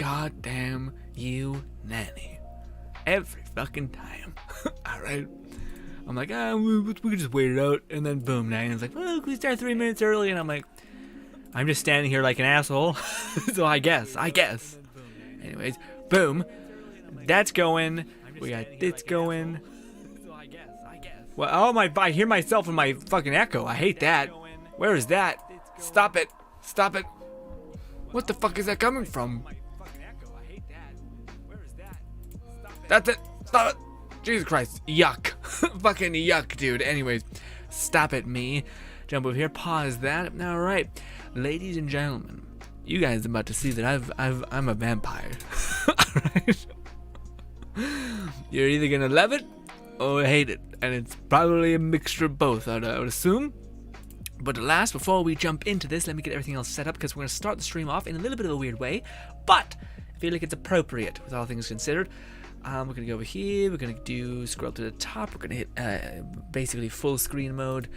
goddamn you nanny. Every fucking time. Alright? I'm like, we could just wait it out. And then boom, Nanny's like, well, we start 3 minutes early. And I'm like, I'm just standing here like an asshole. So I guess. Anyways, boom. That's going. We got this going. Well, oh my, I hear myself in my fucking echo. I hate that. Where is that? Stop it. What the fuck is that coming from? That's it. Stop it. Jesus Christ. Yuck. Fucking yuck, dude. Anyways, stop it, me. Jump over here. Pause that. All right. Ladies and gentlemen, you guys are about to see that I'm a vampire. All right. You're either going to love it or hate it. And it's probably a mixture of both, I would assume. But alas, before we jump into this, let me get everything else set up because we're going to start the stream off in a little bit of a weird way. But I feel like it's appropriate with all things considered. We're going to go over here. We're going to do scroll to the top. We're going to hit basically full screen mode.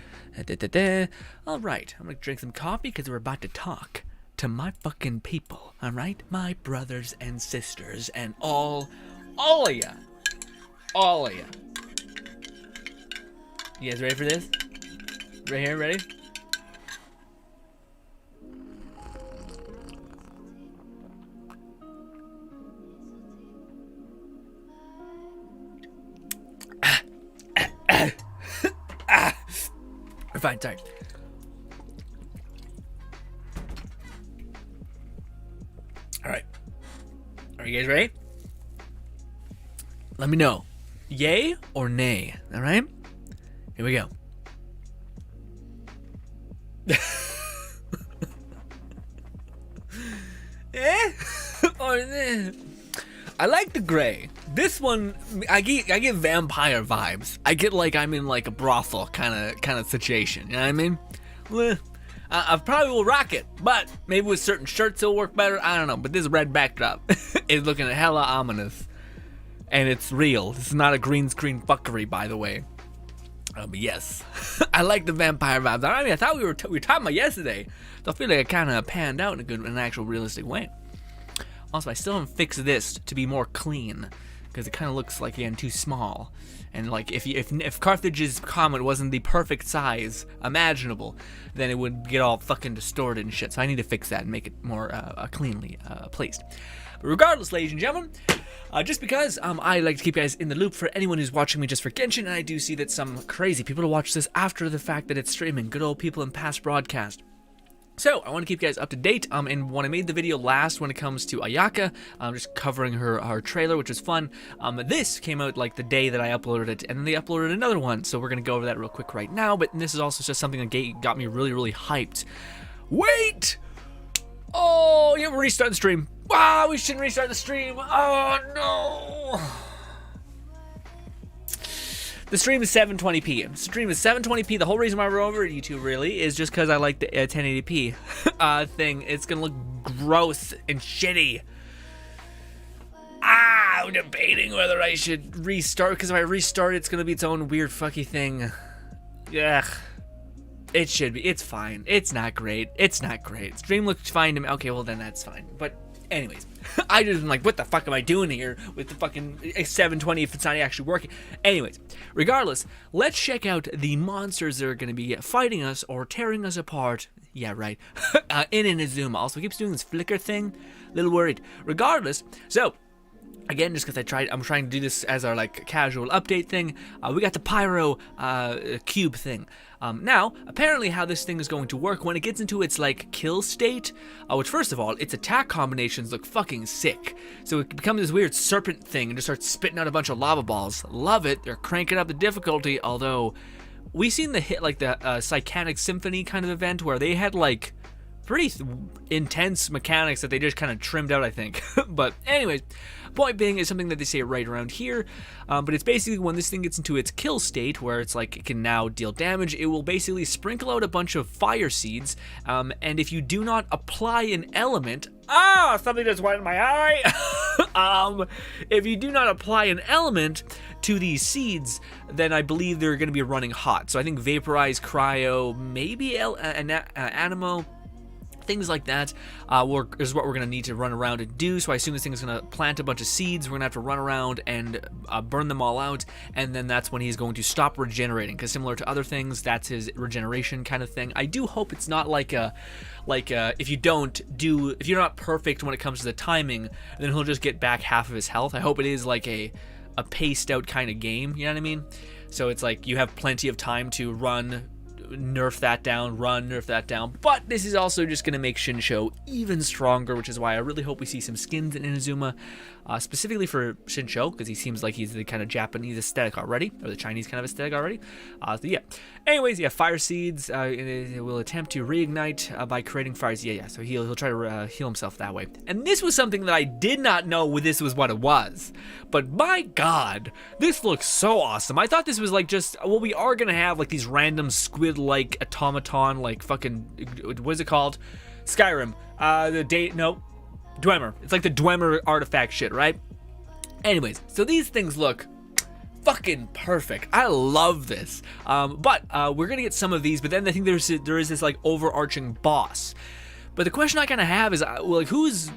All right. I'm going to drink some coffee because we're about to talk to my fucking people. All right? My brothers and sisters and all of ya. All of ya. You guys ready for this? Right here, ready? We're fine, sorry. Alright. Are you guys ready? Let me know. Yay or nay? Alright? Here we go. Or eh? I like the gray. This one, I get vampire vibes. I get like I'm in like a brothel kind of situation. You know what I mean? Well, I probably will rock it, but maybe with certain shirts it'll work better. I don't know. But this red backdrop is looking hella ominous, and it's real. This is not a green screen fuckery, by the way. But yes, I like the vampire vibes. I mean, I thought we were talking about yesterday, so I feel like it kind of panned out in an actual realistic way. Also, I still haven't fixed this to be more clean because it kind of looks like, again, too small. And like if Carthage's comet wasn't the perfect size imaginable, then it would get all fucking distorted and shit. So I need to fix that and make it more cleanly placed. But regardless, ladies and gentlemen, just because I like to keep you guys in the loop for anyone who's watching me just for Genshin, and I do see that some crazy people will watch this after the fact that it's streaming. Good old people in past broadcast. So, I want to keep you guys up to date, and when I made the video last when it comes to Ayaka, just covering her trailer, which was fun, this came out like the day that I uploaded it, and then they uploaded another one, so we're going to go over that real quick right now, but this is also just something that got me really, really hyped. Wait! Oh, yeah, we're restarting the stream. Wow, we shouldn't restart the stream. Oh, no! The stream is 720p. The stream is 720p. The whole reason why we're over at YouTube really is just because I like the 1080p thing. It's gonna look gross and shitty. I'm debating whether I should restart, because if I restart, it's gonna be its own weird fucky thing. Ugh. It should be. It's fine. It's not great. Stream looks fine to me. Okay, well then that's fine. But anyways, I just am like, what the fuck am I doing here with the fucking 720 if it's not actually working? Anyways, regardless, let's check out the monsters that are going to be fighting us or tearing us apart. Yeah, right. in Inazuma. Also, keeps doing this flicker thing. A little worried. Regardless, so again, just because I'm trying to do this as our like casual update thing. We got the pyro cube thing. Now, apparently how this thing is going to work when it gets into its like kill state, which first of all, its attack combinations look fucking sick. So it becomes this weird serpent thing and just starts spitting out a bunch of lava balls. Love it. They're cranking up the difficulty, although we've seen the hit like the Psychanic Symphony kind of event where they had like pretty intense mechanics that they just kind of trimmed out, I think. But anyways, point being is something that they say right around here, but it's basically when this thing gets into its kill state where it's like it can now deal damage, it will basically sprinkle out a bunch of fire seeds, and if you do not apply an element, something just went in my eye. If you do not apply an element to these seeds, then I believe they're going to be running hot. So I think Vaporize, Cryo, maybe Animo, Things like that is what we're going to need to run around and do. So I assume this thing is going to plant a bunch of seeds. We're going to have to run around and burn them all out. And then that's when he's going to stop regenerating. Because similar to other things, that's his regeneration kind of thing. I do hope it's not like if you're not perfect when it comes to the timing, then he'll just get back half of his health. I hope it is like a paced out kind of game. You know what I mean? So it's like you have plenty of time to run, nerf that down, nerf that down. But this is also just going to make Shinsho even stronger, which is why I really hope we see some skins in Inazuma, specifically for Shinsho, because he seems like he's the kind of Japanese aesthetic already, or the Chinese kind of aesthetic already. So yeah. Anyways, yeah, fire seeds. It will attempt to reignite by creating fires. Yeah. So he'll try to heal himself that way. And this was something that I did not know this was what it was. But my God, this looks so awesome. I thought this was like just, well, we are gonna have like these random squid-like automaton, like fucking, what is it called? Skyrim. Dwemer. It's like the Dwemer artifact shit, right? Anyways, so these things look fucking perfect. I love this. But we're gonna get some of these, but then I think there is this like overarching boss. But the question I kind of have is, like, whose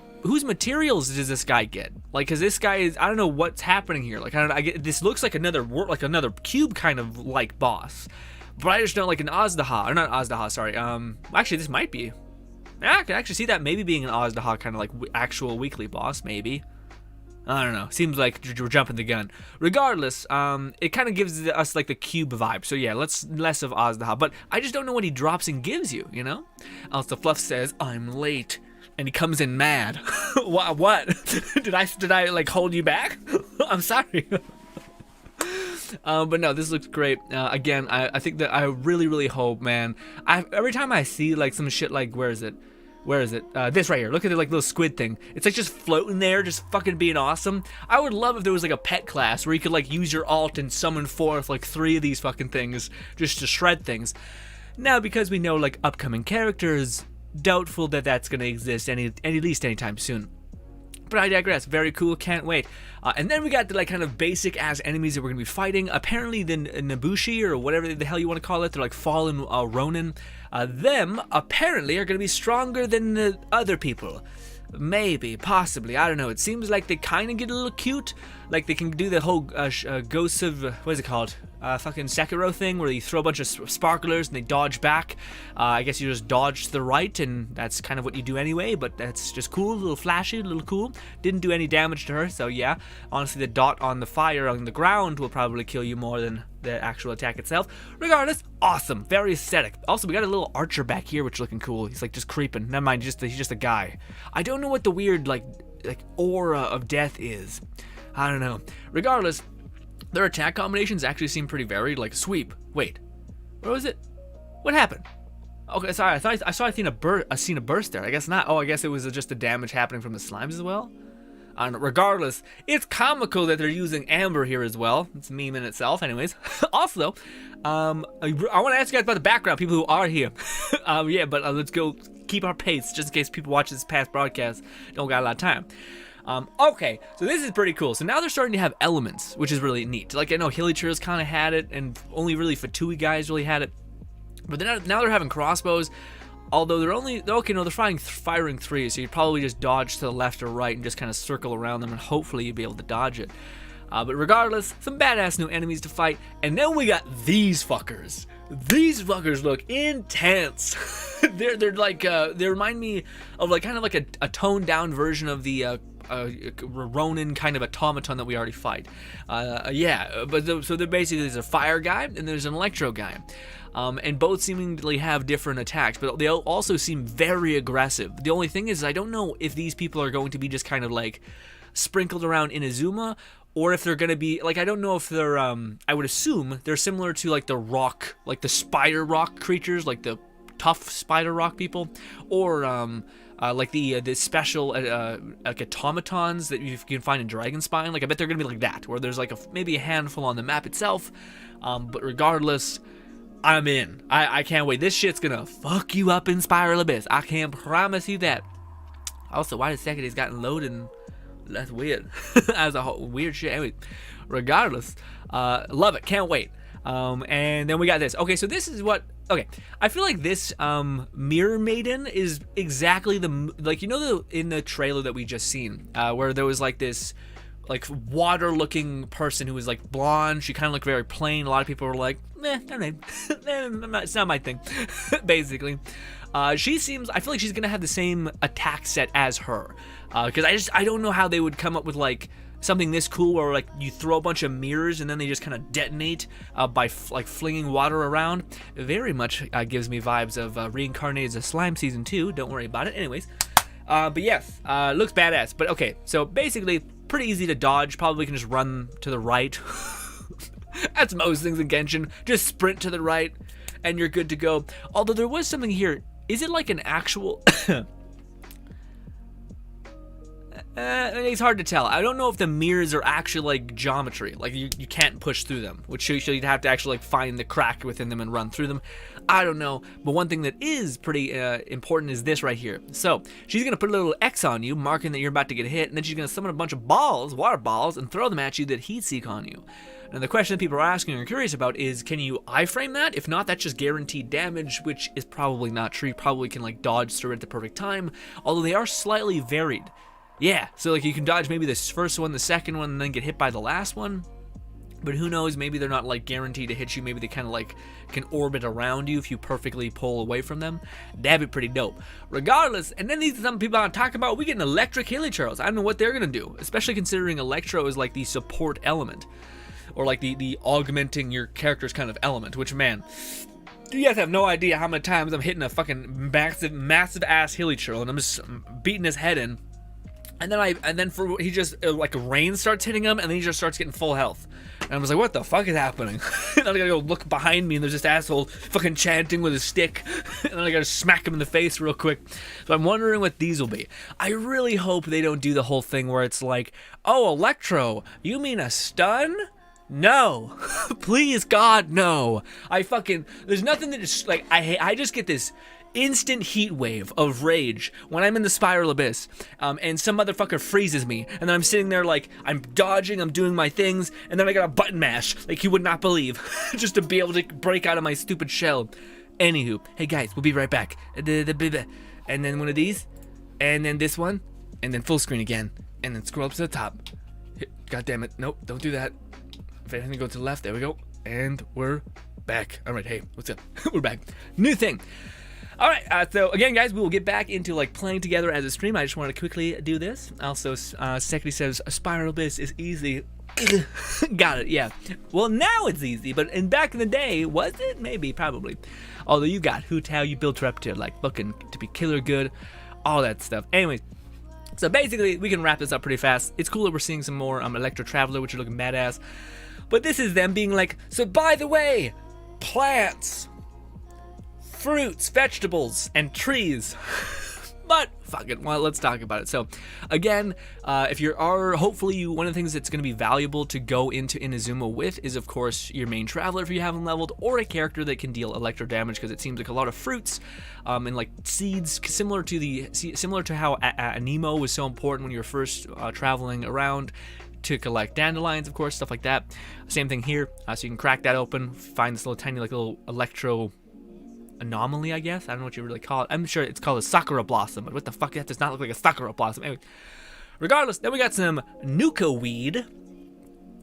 materials does this guy get? Like, cause this guy is, I don't know what's happening here. Like, this looks like another cube kind of like boss. But I just don't like an Azdaha, or not Azdaha, sorry. Actually, this might be. Yeah, I can actually see that maybe being an Azdaha kind of like actual weekly boss, maybe. I don't know. Seems like we're jumping the gun. Regardless, it kind of gives us like the cube vibe. So yeah, less of Azdaha. But I just don't know what he drops and gives you, you know? Also, Fluff says, I'm late. And he comes in mad. What? Did I like hold you back? I'm sorry. But no, this looks great. Again, I think that I really, really hope, man. Every time I see like some shit like, where is it? This right here. Look at the like little squid thing. It's like just floating there, just fucking being awesome. I would love if there was like a pet class where you could like use your alt and summon forth like 3 of these fucking things just to shred things. Now, because we know like upcoming characters, doubtful that that's gonna exist at least anytime soon. But I digress. Very cool. Can't wait. And then we got the like kind of basic ass enemies that we're gonna be fighting. Apparently the Nabushi, or whatever the hell you want to call it, they're like fallen Ronin. Them apparently are gonna be stronger than the other people. Maybe, possibly, I don't know. It seems like they kind of get a little cute. Like they can do the whole Ghosts of, what is it called? Fucking Sekiro thing, where you throw a bunch of sparklers and they dodge back. I guess you just dodge to the right, and that's kind of what you do anyway, but that's just cool, a little flashy, a little cool. Didn't do any damage to her, so yeah. Honestly, the dot on the fire on the ground will probably kill you more than the actual attack itself. Regardless, awesome, very aesthetic. Also, we got a little archer back here, which is looking cool. He's like just creeping. Never mind, he's just a guy. I don't know what the weird like aura of death is. I don't know. Regardless, their attack combinations actually seem pretty varied. Like sweep. Wait, where was it? What happened? Okay, sorry. I seen a burst there. I guess not. Oh, I guess it was just the damage happening from the slimes as well. I don't know. Regardless, it's comical that they're using Amber here as well. It's a meme in itself. Anyways, also, I want to ask you guys about the background, people who are here. Yeah, but let's go keep our pace, just in case people watch this past broadcast don't got a lot of time. Okay, so this is pretty cool. So now they're starting to have elements, which is really neat. Like, I know Hilichur's kind of had it, and only really Fatui guys really had it. But now they're having crossbows, although they're firing 3, so you'd probably just dodge to the left or right and just kind of circle around them, and hopefully you'd be able to dodge it. But regardless, some badass new enemies to fight, and then we got these fuckers. These fuckers look intense. they're like they remind me of like kind of like a toned down version of the Ronin kind of automaton that we already fight. Yeah, but so they're basically, there's a fire guy and there's an electro guy. And both seemingly have different attacks, but they also seem very aggressive. The only thing is, I don't know if these people are going to be just kind of like sprinkled around Inazuma, or if they're going to be, like, I don't know if they're, I would assume they're similar to like the rock, like the spider rock creatures, like the tough spider rock people, or like the special like automatons that you can find in Dragonspine. Like, I bet they're gonna be like that, where there's like maybe a handful on the map itself. But regardless, I'm in. I can't wait. This shit's gonna fuck you up in Spiral Abyss. I can promise you that. Also, why the second he's gotten loaded? That's weird. That's a whole weird shit. Anyway, regardless, love it. Can't wait. And then we got this. Okay, so this is what. Okay, I feel like this Mirror Maiden is exactly like, you know, in the trailer that we just seen, where there was like this like water-looking person who was like blonde. She kind of looked very plain. A lot of people were like, it's not my thing, basically. She seems. I feel like she's gonna have the same attack set as her, because I don't know how they would come up with like something this cool where like you throw a bunch of mirrors and then they just kind of detonate by like flinging water around. Very much gives me vibes of Reincarnated as Slime Season 2. Don't worry about it. Anyways, but yes, looks badass. But okay, so basically pretty easy to dodge. Probably can just run to the right. That's most things in Genshin. Just sprint to the right and you're good to go. Although there was something here. Is it like an actual... it's hard to tell. I don't know if the mirrors are actually like geometry, like you can't push through them, which you'd have to actually like find the crack within them and run through them. I don't know, but one thing that is pretty important is this right here. So she's gonna put a little X on you, marking that you're about to get hit, and then she's gonna summon a bunch of balls, water balls, and throw them at you that heat seek on you. And the question that people are asking or curious about is, can you iframe that? If not, that's just guaranteed damage, which is probably not true. You probably can like dodge through it at the perfect time, although they are slightly varied. Yeah, so like you can dodge maybe this first one, the second one, and then get hit by the last one. But who knows, maybe they're not like guaranteed to hit you. Maybe they kind of like can orbit around you if you perfectly pull away from them. That'd be pretty dope. Regardless, and then these are some people I'm talking about, we get an electric Hilichurls. I don't know what they're gonna do, especially considering Electro is like the support element. Or like the augmenting your character's kind of element, which, man, you guys have no idea how many times I'm hitting a fucking massive ass Hilichurl and I'm just beating his head in. And then he just like rain starts hitting him, and then he just starts getting full health. And I was like, what the fuck is happening? And then I gotta go look behind me, and there's this asshole fucking chanting with his stick. And then I gotta smack him in the face real quick. So I'm wondering what these will be. I really hope they don't do the whole thing where it's like, oh, Electro, you mean a stun? No. Please, God, no. There's nothing that is like, I just get this instant heat wave of rage when I'm in the Spiral Abyss, and some motherfucker freezes me, and then I'm sitting there like, I'm dodging, I'm doing my things, and then I got a button mash, like you would not believe, just to be able to break out of my stupid shell. Anywho, hey guys, we'll be right back. And then one of these, and then this one, and then full screen again, and then scroll up to the top. God damn it, nope, don't do that. If anything, go to the left, there we go, and we're back. All right, hey, what's up? We're back. New thing. All right, so again, guys, we will get back into like playing together as a stream. I just wanted to quickly do this. Also, Sekri says Spiral Abyss is easy. Got it, yeah. Well, now it's easy, but back in the day, was it? Maybe, probably. Although you got Hu Tao, you built her up to like fucking to be killer good, all that stuff. Anyways, so basically, we can wrap this up pretty fast. It's cool that we're seeing some more Electro Traveler, which are looking badass. But this is them being like, so by the way, plants, fruits, vegetables, and trees. But fuck it, well, let's talk about it. So again, if you are, hopefully one of the things that's going to be valuable to go into Inazuma with is of course your main traveler if you haven't leveled, or a character that can deal electro damage, because it seems like a lot of fruits and like seeds, similar to how Anemo was so important when you were first traveling around to collect dandelions, of course, stuff like that. Same thing here, so you can crack that open, find this little tiny like little electro anomaly, I guess. I don't know what you really call it. I'm sure it's called a Sakura Blossom, but what the fuck, that does not look like a Sakura Blossom. Anyway, regardless, then we got some Nuka Weed,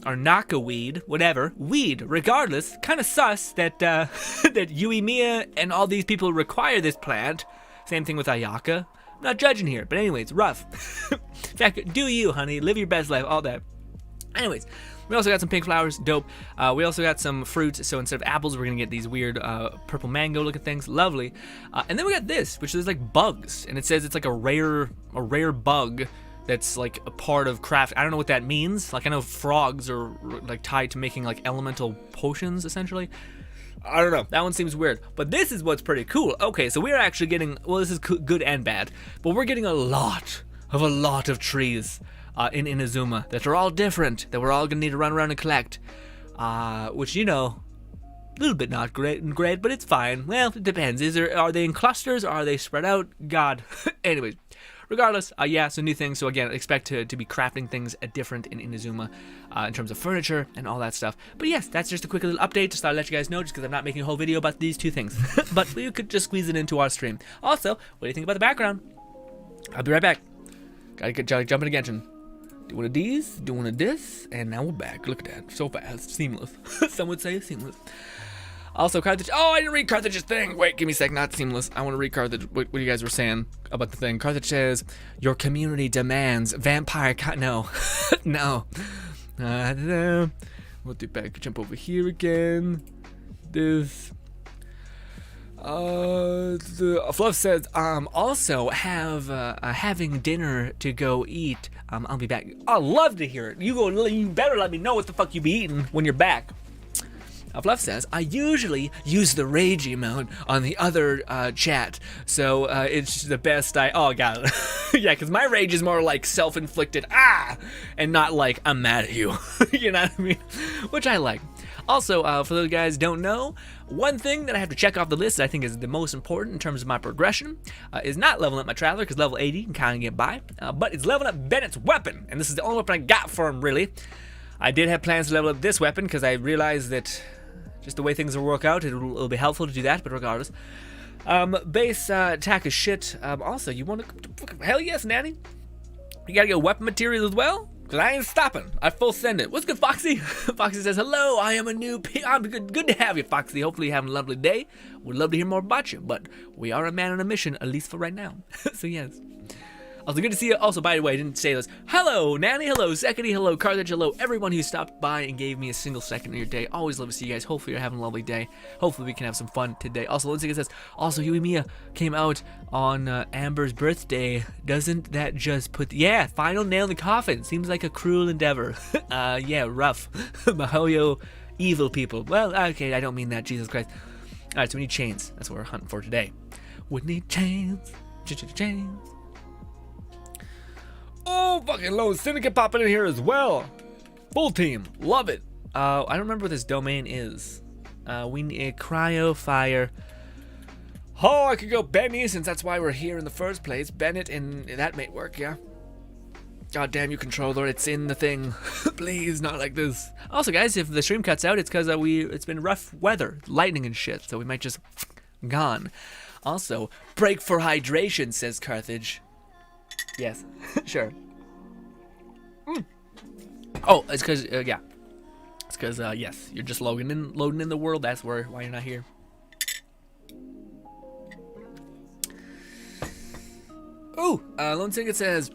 or Naka Weed, whatever, weed. Regardless, kind of sus that that Yuimiya and all these people require this plant. Same thing with Ayaka. I'm not judging here, but anyways, rough. In fact, do you, honey, live your best life, all that. Anyways, we also got some pink flowers, dope. We also got some fruits, so instead of apples, we're gonna get these weird purple mango looking things, lovely. And then we got this, which is like bugs, and it says it's like a rare bug that's like a part of craft. I don't know what that means. Like I know frogs are like tied to making like elemental potions, essentially. I don't know, that one seems weird, but this is what's pretty cool. Okay, so we're actually getting, well, this is good and bad, but we're getting a lot of trees in Inazuma that are all different, that we're all gonna need to run around and collect, which, you know, a little bit not great, but it's fine. Well, it depends. Are they in clusters or are they spread out? God. Anyways, regardless, yeah, so new things. So again, expect to be crafting things different in Inazuma in terms of furniture and all that stuff. But yes, that's just a quick little update. Just thought I'd let you guys know, just because I'm not making a whole video about these two things. But we could just squeeze it into our stream. Also, what do you think about the background? I'll be right back. Gotta get jumping again. Do one of these, do one of this, and now we're back. Look at that, so fast, seamless. Some would say seamless. Also, Carthage. Oh, I didn't read Carthage's thing. Wait, give me a sec. Not seamless. I want to read Carthage. What you guys were saying about the thing. Carthage says, your community demands vampire. No. No. We'll do back. Jump over here again. This. The Fluff says, also having dinner to go eat. I'll be back. I'd love to hear it. You better let me know what the fuck you be eating when you're back. Fluff says, I usually use the rage emote on the other chat, so it's the best oh, got it. Yeah, because my rage is more like self-inflicted, and not like, I'm mad at you. You know what I mean? Which I like. Also, for those guys who don't know, one thing that I have to check off the list that I think is the most important in terms of my progression is not leveling up my Traveler, because level 80 can kind of get by, but it's leveling up Bennett's weapon, and this is the only weapon I got for him, really. I did have plans to level up this weapon, because I realized that just the way things will work out, it'll be helpful to do that, but regardless. Base attack is shit. Also, you want to... Hell yes, Nanny. You gotta get weapon materials as well? Because I ain't stopping. I full send it. What's good, Foxy? Foxy says, hello, I am a new I'm good to have you, Foxy. Hopefully you're having a lovely day. Would love to hear more about you, but we are a man on a mission, at least for right now. So yes. Also, good to see you. Also, by the way, I didn't say this. Hello, Nanny. Hello, Zekity. Hello, Carthage. Hello, everyone who stopped by and gave me a single second of your day. Always love to see you guys. Hopefully, you're having a lovely day. Hopefully, we can have some fun today. Also, Lindsay says, also, Yui Mia came out on Amber's birthday. Doesn't that just put... Yeah, final nail in the coffin. Seems like a cruel endeavor. Yeah, rough. Mahoyo, evil people. Well, okay, I don't mean that. Jesus Christ. All right, so we need chains. That's what we're hunting for today. We need chains. Chains. Oh, fucking Lone Syndicate popping in here as well. Full team. Love it. I don't remember what this domain is. We need a cryo fire. Oh, I could go Benny since that's why we're here in the first place. Bennett and that might work, yeah. God damn you, controller. It's in the thing. Please, not like this. Also, guys, if the stream cuts out, it's because it's been rough weather, lightning and shit, so we might just gone. Also, break for hydration, says Carthage. Yes, sure. Oh, it's because, yeah. It's because, yes, you're just loading in the world. That's why you're not here. Ooh, Lone Singlet says,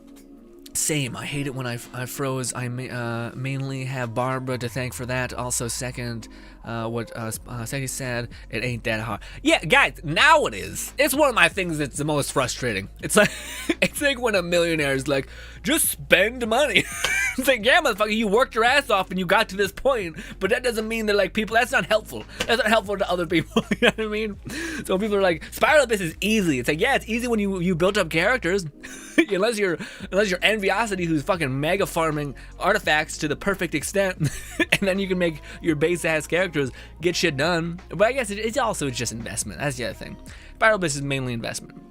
same, I hate it when I froze. I mainly have Barbara to thank for that. Also, second, what Seki said, it ain't that hard. Yeah, guys, now it is. It's one of my things that's the most frustrating. It's like, it's like when a millionaire is like, just spend money. It's like, yeah, motherfucker, you worked your ass off and you got to this point, but that doesn't mean that, like, people, that's not helpful. That's not helpful to other people, you know what I mean? So people are like, Spiral Abyss is easy. It's like, yeah, it's easy when you built up characters. unless you're Enviosity, who's fucking mega farming artifacts to the perfect extent, and then you can make your base ass characters get shit done. But I guess it's also just investment. That's the other thing. Spiral Abyss is mainly investment.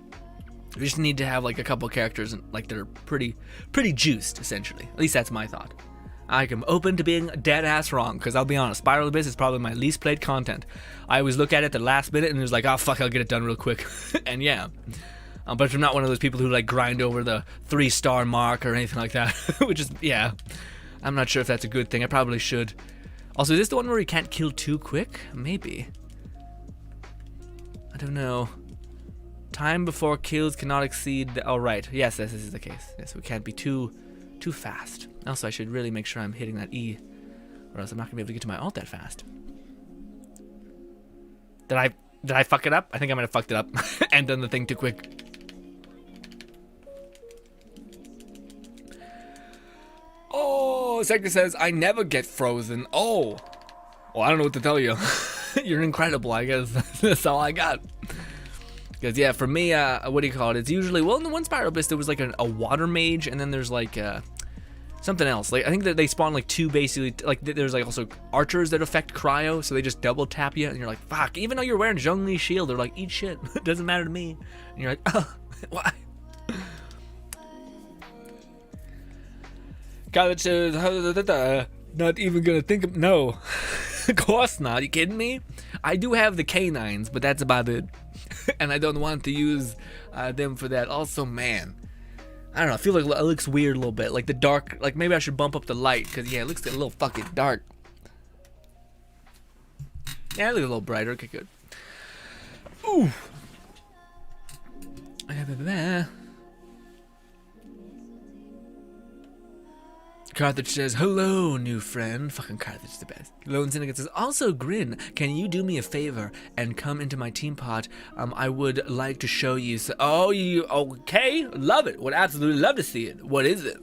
You just need to have like a couple characters like that are pretty juiced, essentially. At least that's my thought. I'm open to being dead ass wrong, because I'll be honest, Spiral Abyss is probably my least played content. I always look at it the last minute and it was like, oh fuck, I'll get it done real quick. And yeah. But I'm not one of those people who like grind over the 3-star mark or anything like that. Which is, yeah. I'm not sure if that's a good thing. I probably should. Also, is this the one where you can't kill too quick? Maybe. I don't know. Time before kills cannot exceed the... Oh, right. Yes, this is the case. Yes, we can't be too fast. Also, I should really make sure I'm hitting that E, or else I'm not going to be able to get to my ult that fast. Did I fuck it up? I think I might have fucked it up and done the thing too quick. Oh, Sector says, I never get frozen. Oh. Well, I don't know what to tell you. You're incredible, I guess. That's all I got. Because, yeah, for me, what do you call it? It's usually, well, in the one Spiral Abyss, there was like a water mage, and then there's like something else. Like, I think that they spawn like two basically, like there's like also archers that affect cryo, so they just double tap you, and you're like, fuck, even though you're wearing Zhongli's shield, they're like, eat shit. It doesn't matter to me. And you're like, oh, why? College says, not even gonna think of, no. Of course not. You kidding me? I do have the canines, but that's about it. And I don't want to use them for that. Also, man, I don't know. I feel like it looks weird a little bit. Like the dark, like maybe I should bump up the light, because yeah, it looks a little fucking dark. Yeah, it looks a little brighter. Okay, good. Ooh. Carthage says, hello, new friend. Fucking Carthage is the best. Lone Syndicate says, also, Grin, can you do me a favor and come into my team pot? I would like to show you. Oh, you okay? Love it. Would absolutely love to see it. What is it?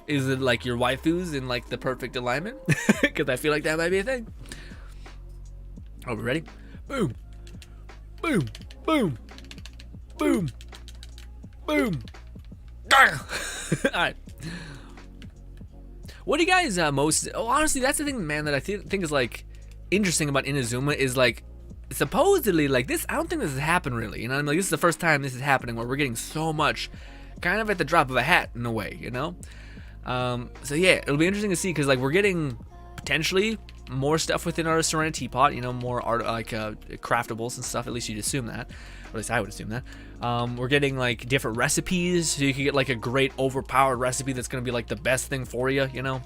Is it like your waifus in like the perfect alignment? Because I feel like that might be a thing. Oh, we ready? Boom. Boom. Boom. Boom. Boom. Alright. What do you guys most... Oh, honestly, that's the thing, man, that I think is, like, interesting about Inazuma is, like, supposedly, like, this... I don't think this has happened, really, you know what I mean? Like, this is the first time this is happening where we're getting so much kind of at the drop of a hat, in a way, you know? So, yeah, it'll be interesting to see, because, like, we're getting, potentially, more stuff within our Serena Teapot, you know, more art, like, craftables and stuff, at least you'd assume that. Or at least I would assume that. We're getting like different recipes, so you can get like a great overpowered recipe that's gonna be like the best thing for you, you know,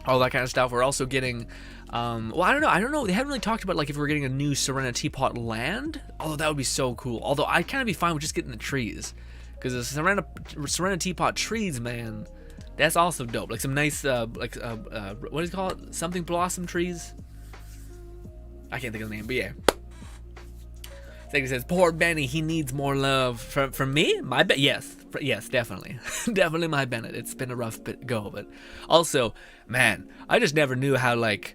all that kind of stuff. We're also getting, well, I don't know. They haven't really talked about like if we're getting a new Serena Teapot land. Although that would be so cool. Although I'd kind of be fine with just getting the trees, because the Serena Teapot trees, man, that's also dope. Like some nice, what do you call it? Something blossom trees. I can't think of the name, but yeah. He says, poor Benny, he needs more love. From me? My yes, definitely. Definitely my Bennett. It's been a rough go, but also, man, I just never knew how, like,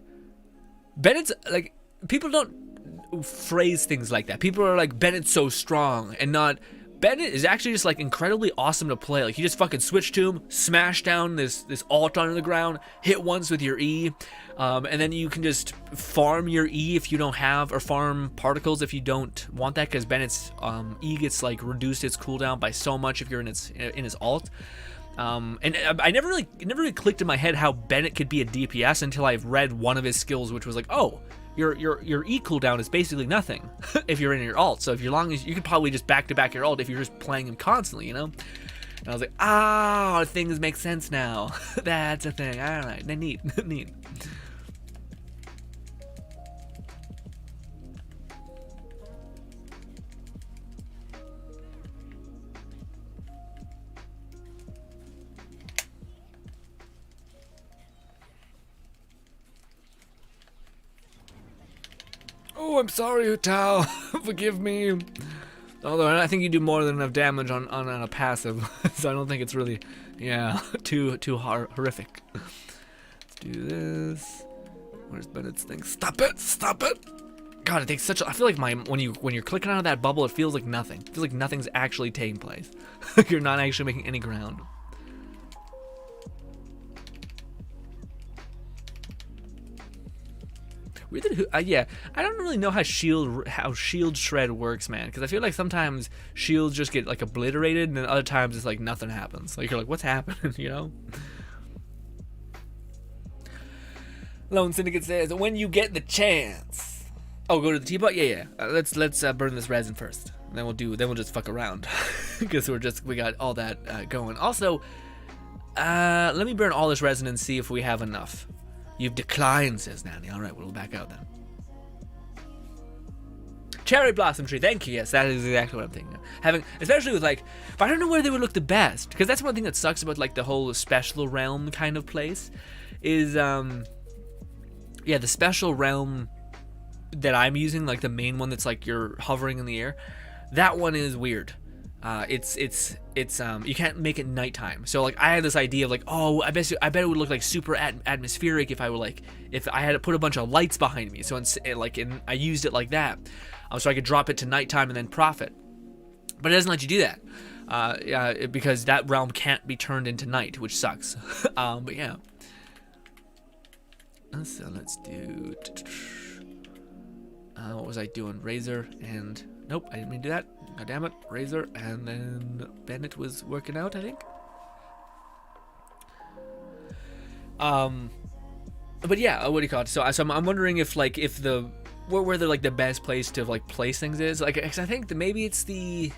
Bennett's, like, people don't phrase things like that. People are like, Bennett's so strong, and not, Bennett is actually just, like, incredibly awesome to play. Like, you just fucking switch to him, smash down this alt onto the ground, hit once with your E, and then you can just farm your E if you don't have, or farm particles if you don't want that, because Bennett's E gets, like, reduced its cooldown by so much if you're in his alt. And I never really clicked in my head how Bennett could be a DPS until I've read one of his skills, which was like, oh, your E cooldown is basically nothing if you're in your alt. So if you're long as you could probably just back to back your alt if you're just playing him constantly, you know. And I was like, ah, things make sense now. That's a thing. All right, neat, neat. Oh, I'm sorry, Hutao. Forgive me. Although I think you do more than enough damage on a passive, so I don't think it's really, yeah, too horrific. Let's do this. Where's Bennett's thing? Stop it! Stop it! God, it takes such a... I feel like when you're clicking out of that bubble, it feels like nothing. It feels like nothing's actually taking place. You're not actually making any ground. Yeah, I don't really know how shield shred works, man, because I feel like sometimes shields just get like obliterated, and then other times it's like nothing happens. Like you're like, what's happening, you know? Lone Syndicate says, when you get the chance. Oh, go to the teapot. Yeah. Let's burn this resin first, and then we'll just fuck around, because we got all that going. Also, let me burn all this resin and see if we have enough. You've declined, says Nanny. All right, we'll back out then. Cherry blossom tree. Thank you. Yes, that is exactly what I'm thinking of. Especially with like, but I don't know where they would look the best, because that's one thing that sucks about like the whole special realm kind of place, is yeah, the special realm that I'm using, like the main one that's like you're hovering in the air. That one is weird. It's you can't make it nighttime. So like I had this idea of like, oh, I bet it would look like super atmospheric if I had to put a bunch of lights behind me. So I used it like that, so I could drop it to nighttime and then profit. But it doesn't let you do that, because that realm can't be turned into night, which sucks. But yeah. So let's do. What was I doing? Razor and nope, I didn't mean to do that. God damn it, Razor, and then Bennett was working out, I think. But yeah, what do you call it? So I'm wondering if like if the where the like the best place to like place things is, like, 'cause I think that maybe it's the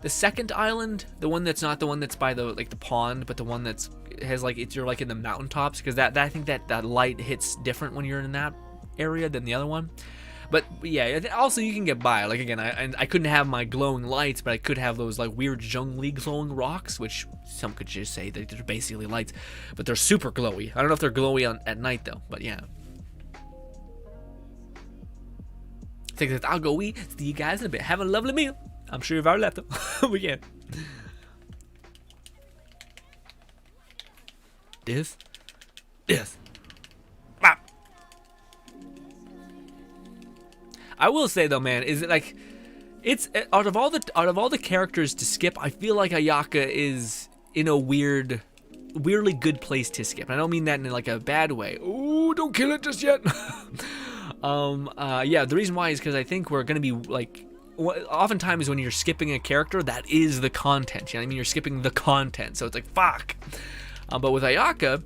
second island, the one that's not the one that's by the like the pond, but the one that's has like you're like in the mountaintops, because that I think that light hits different when you're in that area than the other one. But yeah, also you can get by. Like again, I couldn't have my glowing lights, but I could have those like weird jungly glowing rocks, which some could just say that they're basically lights, but they're super glowy. I don't know if they're glowy at night though, but yeah. Think that I'll go eat. See you guys in a bit. Have a lovely meal. I'm sure you've already left them. We can. This. I will say though, man, is it like it's out of all the characters to skip, I feel like Ayaka is in a weirdly good place to skip. And I don't mean that in like a bad way. Ooh, don't kill it just yet. Yeah, the reason why is because I think we're gonna be like, oftentimes when you're skipping a character, that is the content. You know what I mean? You're skipping the content, so it's like fuck. But with Ayaka,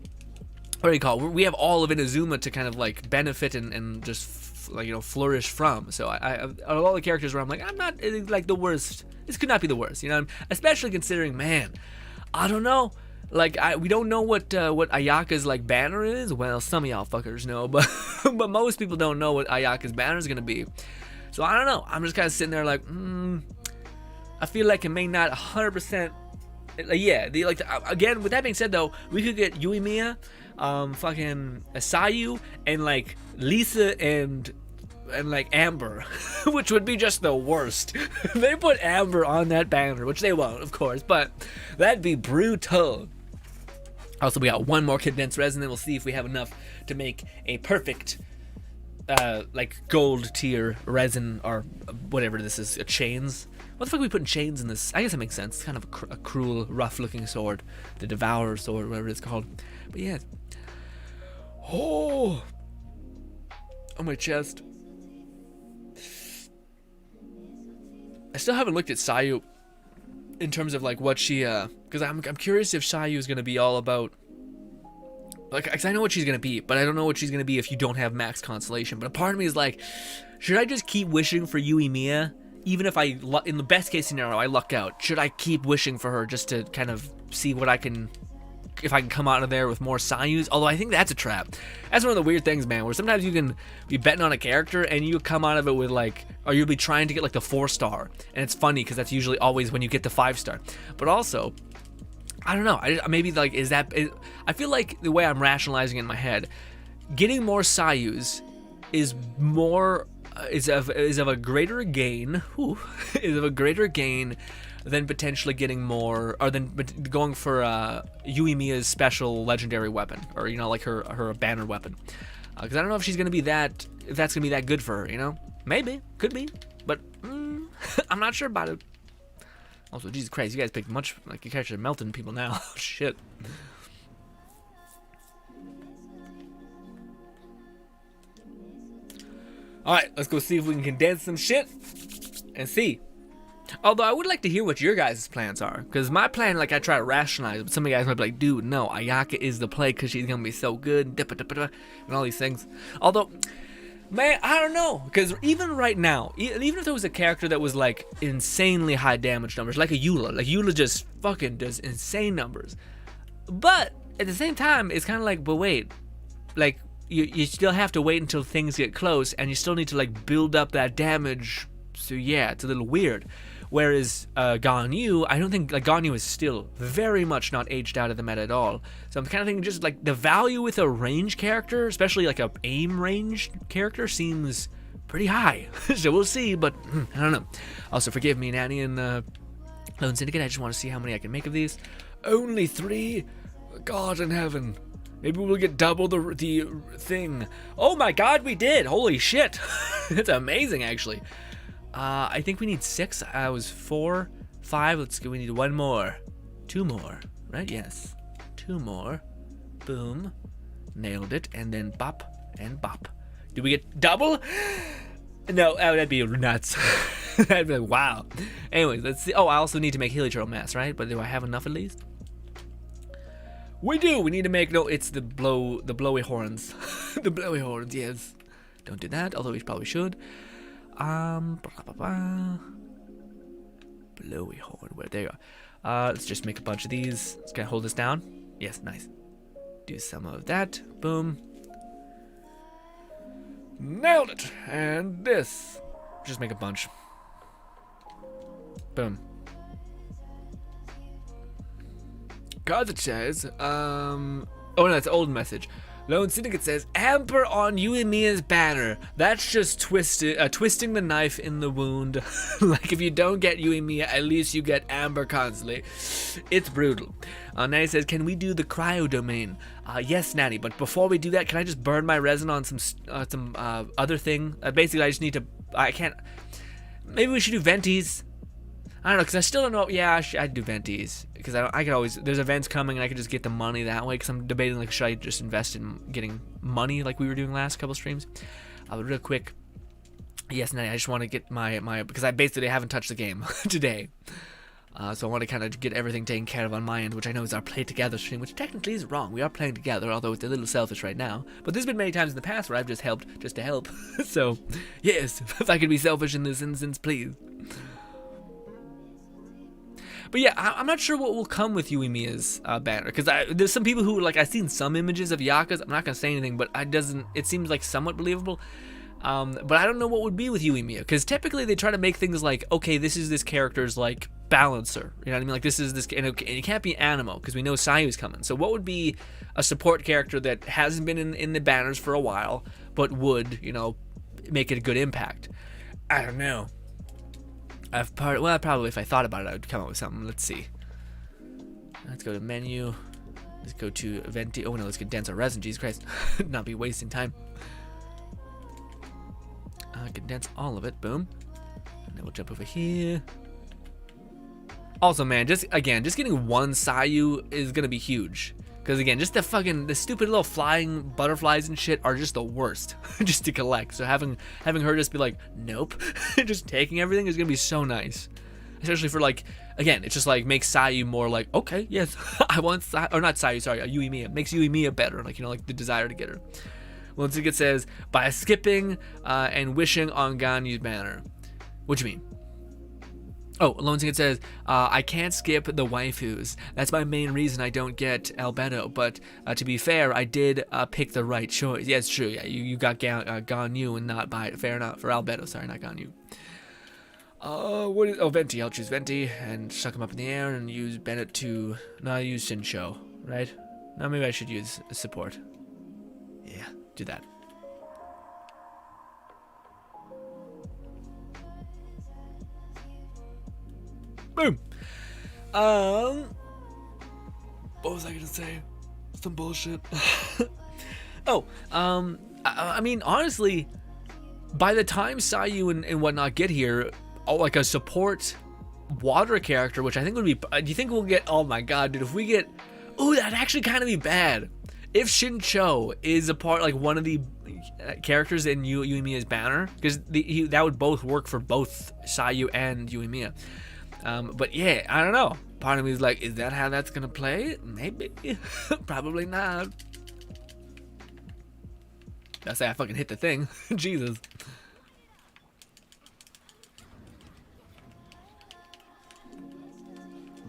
what do you call it? We have all of Inazuma to kind of like benefit and just like, you know, flourish from. So I of all the characters where I'm like, I'm not like the worst. This could not be the worst, you know, especially considering, man, I don't know. Like we don't know what Ayaka's like banner is. Well, some of y'all fuckers know, but but most people don't know what Ayaka's banner is gonna be. So I don't know. I'm just kind of sitting there like, I feel like it may not 100%. Yeah, again. With that being said, though, we could get Yuimiya, fucking Sayu, and like Lisa and like Amber, which would be just the worst. They put Amber on that banner, which they won't, of course, but that'd be brutal. Also, we got one more condensed resin, and we'll see if we have enough to make a perfect, like gold tier resin or whatever this is, chains. What the fuck are we putting chains in this? I guess it makes sense. It's kind of a cruel, rough-looking sword, the Devourer sword, whatever it's called. But yeah. Oh, on my chest. I still haven't looked at Sayu in terms of like what she, because I'm curious if Sayu is gonna be all about. Like, cause I know what she's gonna be, but I don't know what she's gonna be if you don't have max constellation. But a part of me is like, should I just keep wishing for Yuimiya? Even if in the best case scenario, I luck out, should I keep wishing for her just to kind of see what I can, if I can come out of there with more Sayus? Although I think that's a trap. That's one of the weird things, man, where sometimes you can be betting on a character and you come out of it with like, or you'll be trying to get like the 4-star. And it's funny because that's usually always when you get the 5-star. But also, I don't know, maybe like, I feel like the way I'm rationalizing it in my head, getting more Sayus is more, is of a greater gain, than potentially getting more, or than going for Yuimiya's special legendary weapon, or you know, like her banner weapon. Because I don't know if she's gonna be that, if that's gonna be that good for her. You know, maybe, could be, but I'm not sure about it. Also, Jesus Christ, you guys picked much, like you guys are melting people now. Shit. Alright, let's go see if we can condense some shit and see. Although I would like to hear what your guys' plans are, because my plan, like, I try to rationalize it, but some of you guys might be like, dude, no, Ayaka is the play because she's gonna be so good, and all these things. Although, man, I don't know, because even right now, even if there was a character that was like insanely high damage numbers, like a Eula, like Eula just fucking does insane numbers, but at the same time, it's kind of like, but wait, like, you still have to wait until things get close, and you still need to like build up that damage. So yeah, it's a little weird. Whereas Ganyu, I don't think, like, Ganyu is still very much not aged out of the meta at all. So I'm kind of thinking just like the value with a range character, especially like a aim range character, seems pretty high. So we'll see, but I don't know. Also, forgive me, Nanny and Lone Syndicate. I just want to see how many I can make of these. Only 3? God in heaven. Maybe we'll get double the thing. Oh my god, we did! Holy shit! That's amazing, actually. I think we need 6. I was 4, 5. Let's go. We need 1 more. 2 more. Right? Yes. 2 more. Boom. Nailed it. And then bop and bop. Did we get double? No, that'd be nuts. That'd be like, wow. Anyways, let's see. Oh, I also need to make Heliotro mass, right? But do I have enough at least? We do. We need to make no. It's the blowy horns, the blowy horns. Yes. Don't do that. Although we probably should. Blowy horn. Where there you are. Let's just make a bunch of these. Let's kind of hold this down. Yes, nice. Do some of that. Boom. Nailed it. And this. Just make a bunch. Boom. Card that says, oh no, that's old message. Lone Syndicate says, Amber on Yuimiya's banner. That's just twisting the knife in the wound. Like if you don't get Yuimiya, at least you get Amber constantly. It's brutal. Natty says, can we do the cryo domain? Yes, Natty, but before we do that, can I just burn my resin on some other thing? Basically, I just need to, I can't, maybe we should do Venties. I don't know, because I still don't know. Yeah, I'd do Venties. Because I could always, there's events coming and I could just get the money that way. Because I'm debating, like, should I just invest in getting money like we were doing last couple streams? But real quick. Yes, Natty, I just want to get my because I basically haven't touched the game today. So I want to kind of get everything taken care of on my end, which I know is our play together stream, which technically is wrong. We are playing together, although it's a little selfish right now. But there's been many times in the past where I've just helped just to help. So, yes, if I could be selfish in this instance, please. But yeah, I'm not sure what will come with Yuimiya's banner, because there's some people who, like, I've seen some images of Yakas. I'm not gonna say anything, but it seems like somewhat believable. But I don't know what would be with Yuimiya, because typically they try to make things like, okay, this is this character's like balancer, you know what I mean? Like this is this, and it can't be Anemo because we know Sayu's coming. So what would be a support character that hasn't been in the banners for a while, but would, you know, make it a good impact? I don't know. Well, probably if I thought about it, I would come up with something. Let's see. Let's go to menu. Let's go to Venti. Oh no, let's condense our resin. Jesus Christ, not be wasting time. Condense all of it. Boom. And then we'll jump over here. Also, man, just getting one Sayu is gonna be huge. Because again, just the stupid little flying butterflies and shit are just the worst, just to collect. So having her just be like, nope, just taking everything is gonna be so nice. Especially for like, again, it's just like makes Sayu more like, okay, yes, I want or not Sayu, sorry, Yuimiya. Makes Yuimiya better, like, you know, like the desire to get her. Once it says by skipping and wishing on Ganyu's banner. What do you mean? Oh, Lone Ticket says, I can't skip the waifus. That's my main reason I don't get Albedo. But to be fair, I did pick the right choice. Yeah, it's true. Yeah, you got Ganyu and not by it. Fair enough. For Albedo, sorry, not Ganyu. Venti. I'll choose Venti and chuck him up in the air and use Bennett to... No, I use Shinsho, right? Now maybe I should use support. Yeah, do that. Boom. What was I gonna say? Some bullshit. I mean, honestly, by the time Sayu and whatnot get here, like a support water character, which I think would be. Do you think we'll get? Oh my god, dude! If we get, that'd actually kind of be bad. If Shincho is a part, like one of the characters in Yuimiya's banner, because that would both work for both Sayu and Yuimiya. But yeah, I don't know. Part of me is like, is that how that's gonna play? Maybe. Probably not. That's how I fucking hit the thing. Jesus.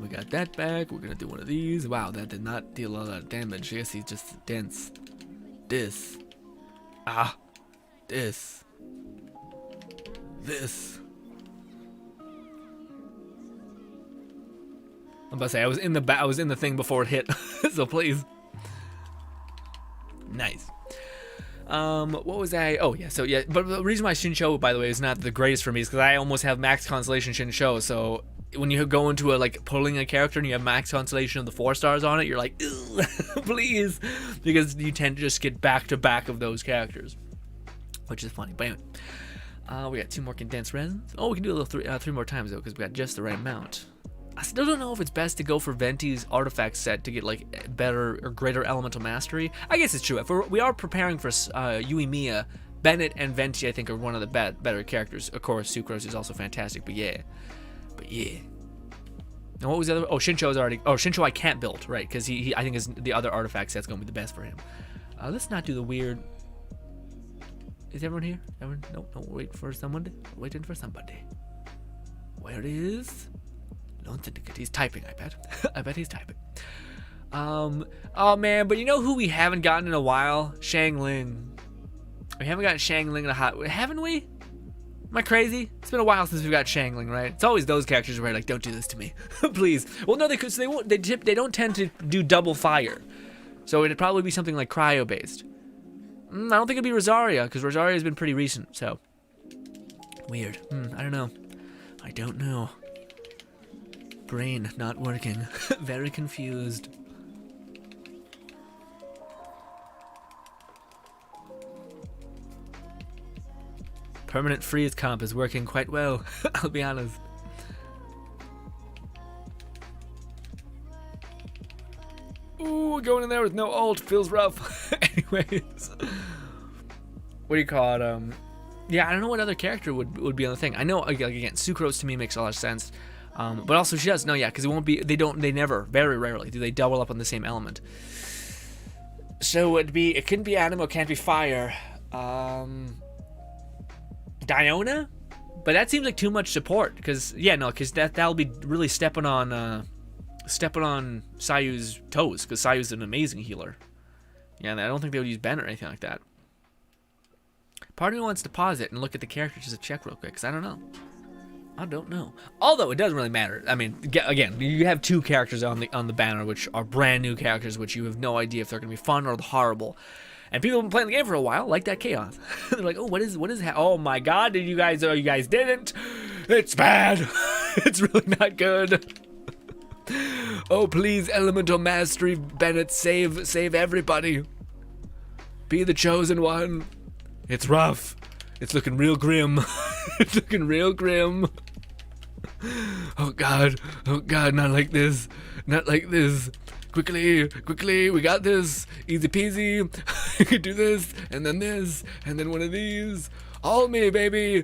We got that back. We're gonna do one of these. Wow, that did not deal a lot of damage. I guess he's just dense. This. This. This. I'm about to say I was in the thing before it hit, so please. Nice. What was I? Oh yeah, so yeah. But the reason why Shincho, by the way, is not the greatest for me is because I almost have max constellation Shincho. So when you go into pulling a character and you have max constellation of the 4 stars on it, you're like, please, because you tend to just get back to back of those characters, which is funny. But anyway, we got 2 more condensed resins. Oh, we can do a little 3 more times though, because we got just the right amount. I still don't know if it's best to go for Venti's artifact set to get like better or greater elemental mastery. I guess it's true. If we are preparing for Yuimiya, Bennett and Venti I think are one of the better characters. Of course, Sucrose is also fantastic, but yeah. And what was the other? Oh, Shincho's already. Oh, Shincho I can't build, right? Because he I think is the other artifact set's gonna be the best for him. Let's not do the weird. Is everyone here? Everyone? No, wait for someone. Waiting for somebody. Where is Lone Syndicate? He's typing, I bet. I bet he's typing. Oh man, but you know who we haven't gotten in a while? Xiangling. We haven't gotten Xiangling in a hot. Haven't we? Am I crazy? It's been a while since we've got Xiangling, right? It's always those characters where like, don't do this to me, please. Well, no, because they won't. They don't tend to do double fire, so it'd probably be something like cryo based. I don't think it'd be Rosaria because Rosaria has been pretty recent. So weird. I don't know. I don't know. Brain not working. Very confused. Permanent freeze comp is working quite well, I'll be honest. Ooh, going in there with no ult feels rough. Anyways. What do you call it? Yeah, I don't know what other character would be on the thing. I know, again, Sucrose to me makes a lot of sense. But also she does, no, yeah, because it won't be, they never, very rarely do they double up on the same element. So it couldn't be Animo, can't be fire. Diona, but that seems like too much support because that'll be really stepping on Sayu's toes because Sayu's an amazing healer. Yeah, and I don't think they would use Ben or anything like that. Part of me wants to pause it and look at the characters just to check real quick because I don't know. Although it doesn't really matter. I mean, again, you have two characters on the banner which are brand new characters which you have no idea if they're going to be fun or horrible. And people have been playing the game for a while, like that Chaos. They're like, oh, what is oh my god, did you guys, you guys didn't? It's bad. It's really not good. Oh, please, Elemental Mastery, Bennett, save everybody. Be the chosen one. It's rough. It's looking real grim. It's looking real grim. Oh god, not like this. Not like this. Quickly, we got this. Easy peasy. You can do this, and then one of these. All me, baby.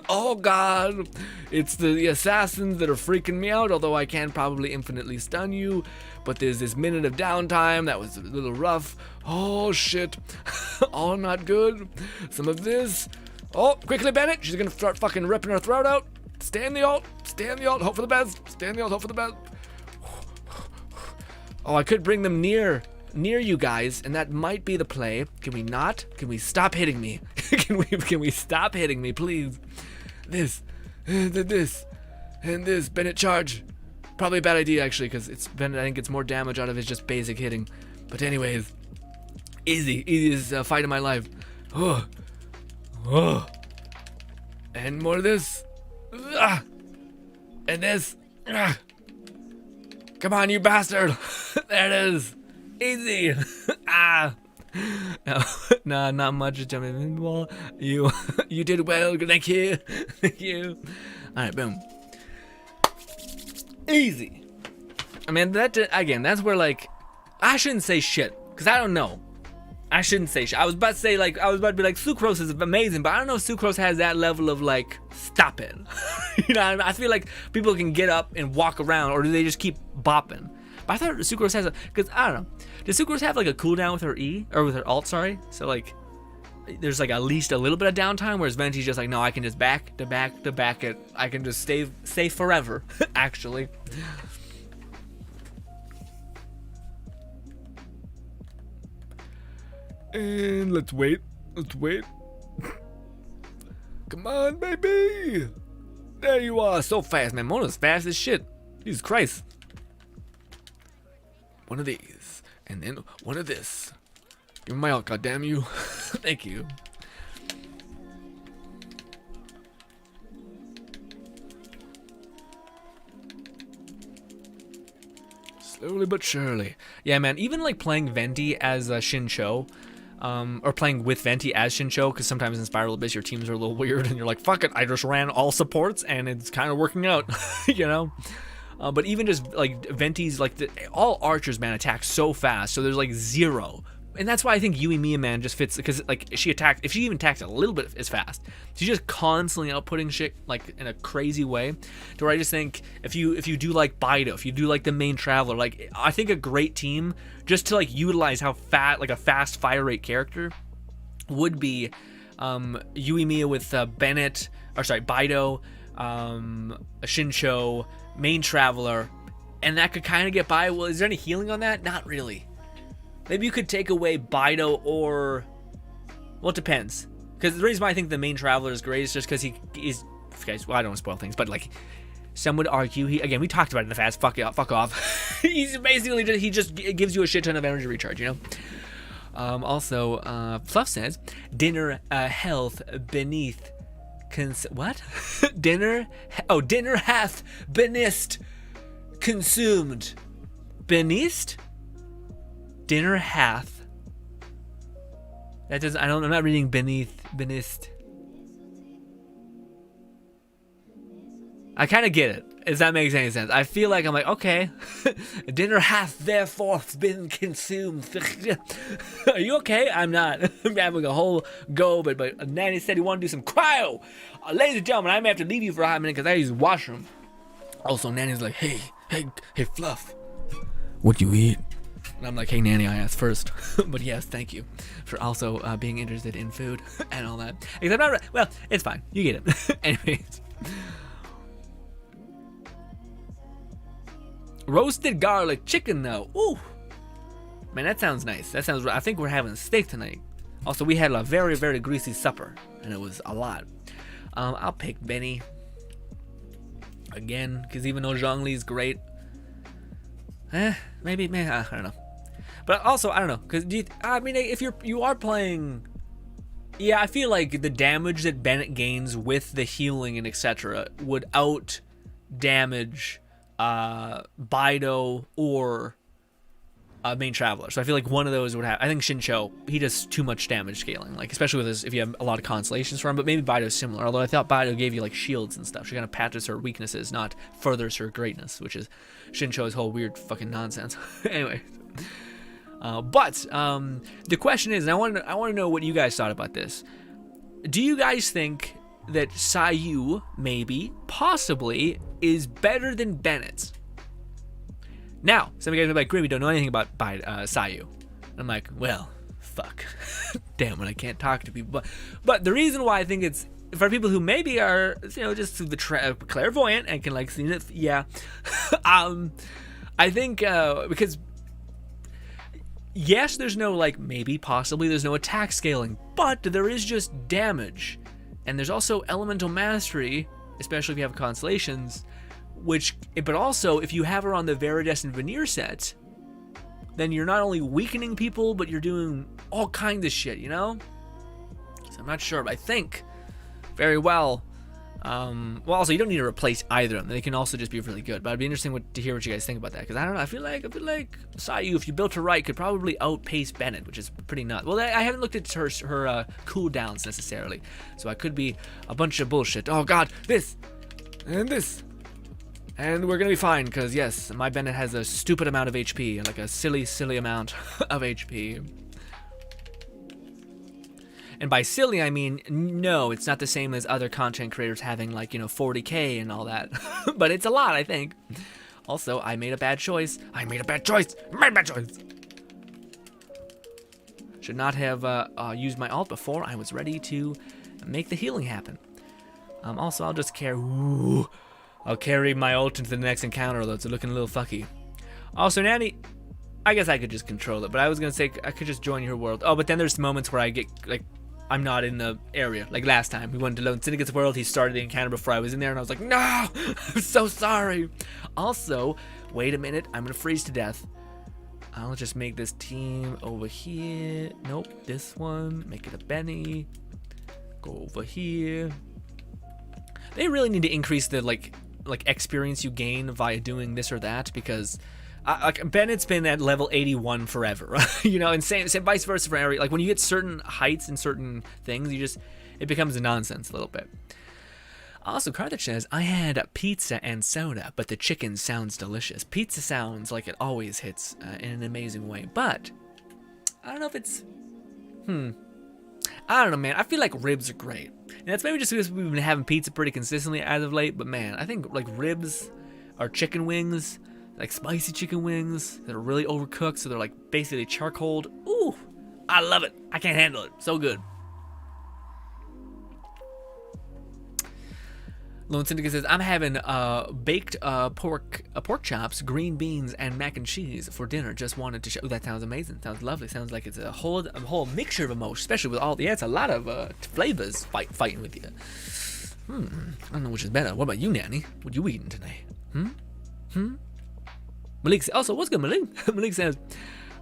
Oh, God. It's the assassins that are freaking me out, although I can probably infinitely stun you. But there's this minute of downtime that was a little rough. Oh, shit. All not good. Some of this. Oh, quickly, Bennett. She's going to start fucking ripping her throat out. Stay in the ult. Hope for the best. Hope for the best. Oh, I could bring them near you guys, and that might be the play. Can we not? Can we stop hitting me? Can we stop hitting me, please? This, and this. Bennett charge. Probably a bad idea actually, because Bennett I think gets more damage out of his just basic hitting. But anyways, easiest fight of my life. Oh, and more of this. And this. Come on, you bastard! There it is. Easy. No, not much. Jumping in the wall. You did well. Thank you. Thank you. All right, boom. Easy. I mean, that's where like, I shouldn't say shit because I don't know. I shouldn't say shit. I was about to be like, Sucrose is amazing, but I don't know if Sucrose has that level of like, stop it. You know what I mean? I feel like people can get up and walk around, or do they just keep bopping? But I thought Sucrose has because I don't know. Does Sucrose have like a cooldown with her E, or with her alt, sorry? So like, there's like at least a little bit of downtime, whereas Venti's just like, no, I can just back it. I can just stay forever, actually. And let's wait. Come on, baby. There you are. So fast, man. Mona's fast as shit. Jesus Christ. One of these. And then one of this. Give me my ult, goddamn you. Thank you. Slowly but surely. Yeah, man. Even like playing Venti as Shincho. Or playing with Venti as Shincho, because sometimes in Spiral Abyss your teams are a little weird and you're like, fuck it, I just ran all supports and it's kind of working out, you know? But even just like Venti's, like all archers, man, attack so fast, so there's like zero and that's why I think Yui Mia Man just fits, because like she attacks, if she even attacks a little bit as fast, she's just constantly outputting shit like in a crazy way. To where I just think if you do like Baido, if you do like the main traveler, like I think a great team just to like utilize how like a fast fire rate character would be Yui Mia with Bennett, or sorry, Baido, Shincho, main traveler, and that could kind of get by. Well, is there any healing on that? Not really. Maybe you could take away Baido, or well, it depends. Because the reason why I think the main traveler is great is just because he is, guys. Well, I don't want to spoil things, but like some would argue, again, we talked about it in the past. Fuck off. He's basically he just gives you a shit ton of energy recharge, you know. Also, Fluff says dinner health beneath. What? dinner hath beneath consumed. Beneath? Dinner hath. That doesn't. I'm not reading beneath. I kind of get it. If that makes any sense. I feel like I'm like, okay, dinner hath therefore been consumed. Are you okay? I'm not. I'm having a whole go, but Nanny said he wanted to do some cryo. Ladies and gentlemen, I may have to leave you for a hot minute because I use the washroom. Also, Nanny's like, hey, Fluff, what you eat? And I'm like, hey, Nanny, I asked first. But yes, thank you for also being interested in food and all that. Because I'm not, well, it's fine. You get it. Anyways. Roasted garlic chicken, though. Ooh. Man, that sounds nice. That sounds, I think we're having steak tonight. Also, we had a very, very greasy supper. And it was a lot. I'll pick Benny. Again, because even though Zhongli's great. Maybe, I don't know. But also, I don't know, because I mean, if you are playing, yeah, I feel like the damage that Bennett gains with the healing and etc. would out damage Baido or main traveler. So I feel like one of those would have. I think Shincho, he does too much damage scaling, like especially with his, if you have a lot of constellations for him. But maybe Baido's similar. Although I thought Baido gave you like shields and stuff. She kind of patches her weaknesses, not furthers her greatness, which is Shincho's whole weird fucking nonsense. Anyway. But the question is, and I want to know what you guys thought about this. Do you guys think that Sayu maybe, possibly, is better than Bennett? Now, some of you guys are like, Grim, you don't know anything about Sayu. I'm like, well, fuck. Damn it, I can't talk to people. But the reason why I think it's, for people who maybe are, just the clairvoyant and can like see it, yeah. I think, because yes, there's no, like, maybe, possibly, there's no attack scaling, but there is just damage. And there's also elemental mastery, especially if you have constellations, but also, if you have her on the Veridest and Veneer set, then you're not only weakening people, but you're doing all kinds of shit, you know? So I'm not sure, but I think, very well, well, also, you don't need to replace either of them. They can also just be really good. But it'd be interesting to hear what you guys think about that. Because I don't know. I feel like Sayu, if you built her right, could probably outpace Bennett, which is pretty nuts. Well, I haven't looked at her cooldowns necessarily. So I could be a bunch of bullshit. Oh, God. This. And this. And we're going to be fine. Because, yes, my Bennett has a stupid amount of HP. Like a silly, silly amount of HP. And by silly, I mean, no, it's not the same as other content creators having, like, 40K and all that. But it's a lot, I think. Also, I made a bad choice. Should not have used my ult before I was ready to make the healing happen. Also, I'll just carry... Ooh, I'll carry my ult into the next encounter, although it's looking a little fucky. Also, Nanny... I guess I could just control it, but I was going to say I could just join your world. Oh, but then there's moments where I get, like... I'm not in the area. Like last time, we went to Lone Syndicate's world. He started the encounter before I was in there, and I was like, no, I'm so sorry. Also, wait a minute. I'm going to freeze to death. I'll just make this team over here. Nope, this one. Make it a Benny. Go over here. They really need to increase the, like experience you gain via doing this or that, because... like Bennett's been at level 81 forever, and same vice versa for every, like when you get certain heights and certain things, it becomes a nonsense a little bit. Also, Carthage says, I had pizza and soda, but the chicken sounds delicious. Pizza sounds like it always hits in an amazing way, but I don't know if it's... I don't know, man. I feel like ribs are great. And that's maybe just because we've been having pizza pretty consistently as of late. But man, I think like ribs or chicken wings, like spicy chicken wings that are really overcooked. So they're like basically charcoaled. Ooh, I love it. I can't handle it. So good. Lone Syndicate says, I'm having baked pork chops, green beans, and mac and cheese for dinner. Just wanted to show. Ooh, that sounds amazing. Sounds lovely. Sounds like it's a whole mixture of emotions, especially with all the. Yeah, it's a lot of flavors fighting with you. I don't know which is better. What about you, Nanny? What you eating today? Malik also, what's good, Malik? Malik says,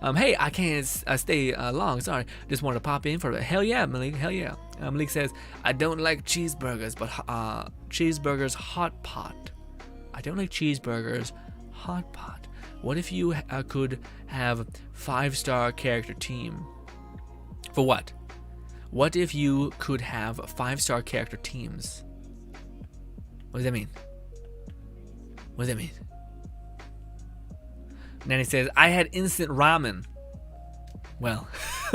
hey, I can't stay long. Sorry, just wanted to pop in for a hell yeah, Malik. Hell yeah. Malik says, I don't like cheeseburgers, but cheeseburgers hot pot. I don't like cheeseburgers hot pot. What if you could have 5-star character team? For what? What if you could have 5-star character teams? What does that mean? What does that mean? Nanny says, I had instant ramen. Well,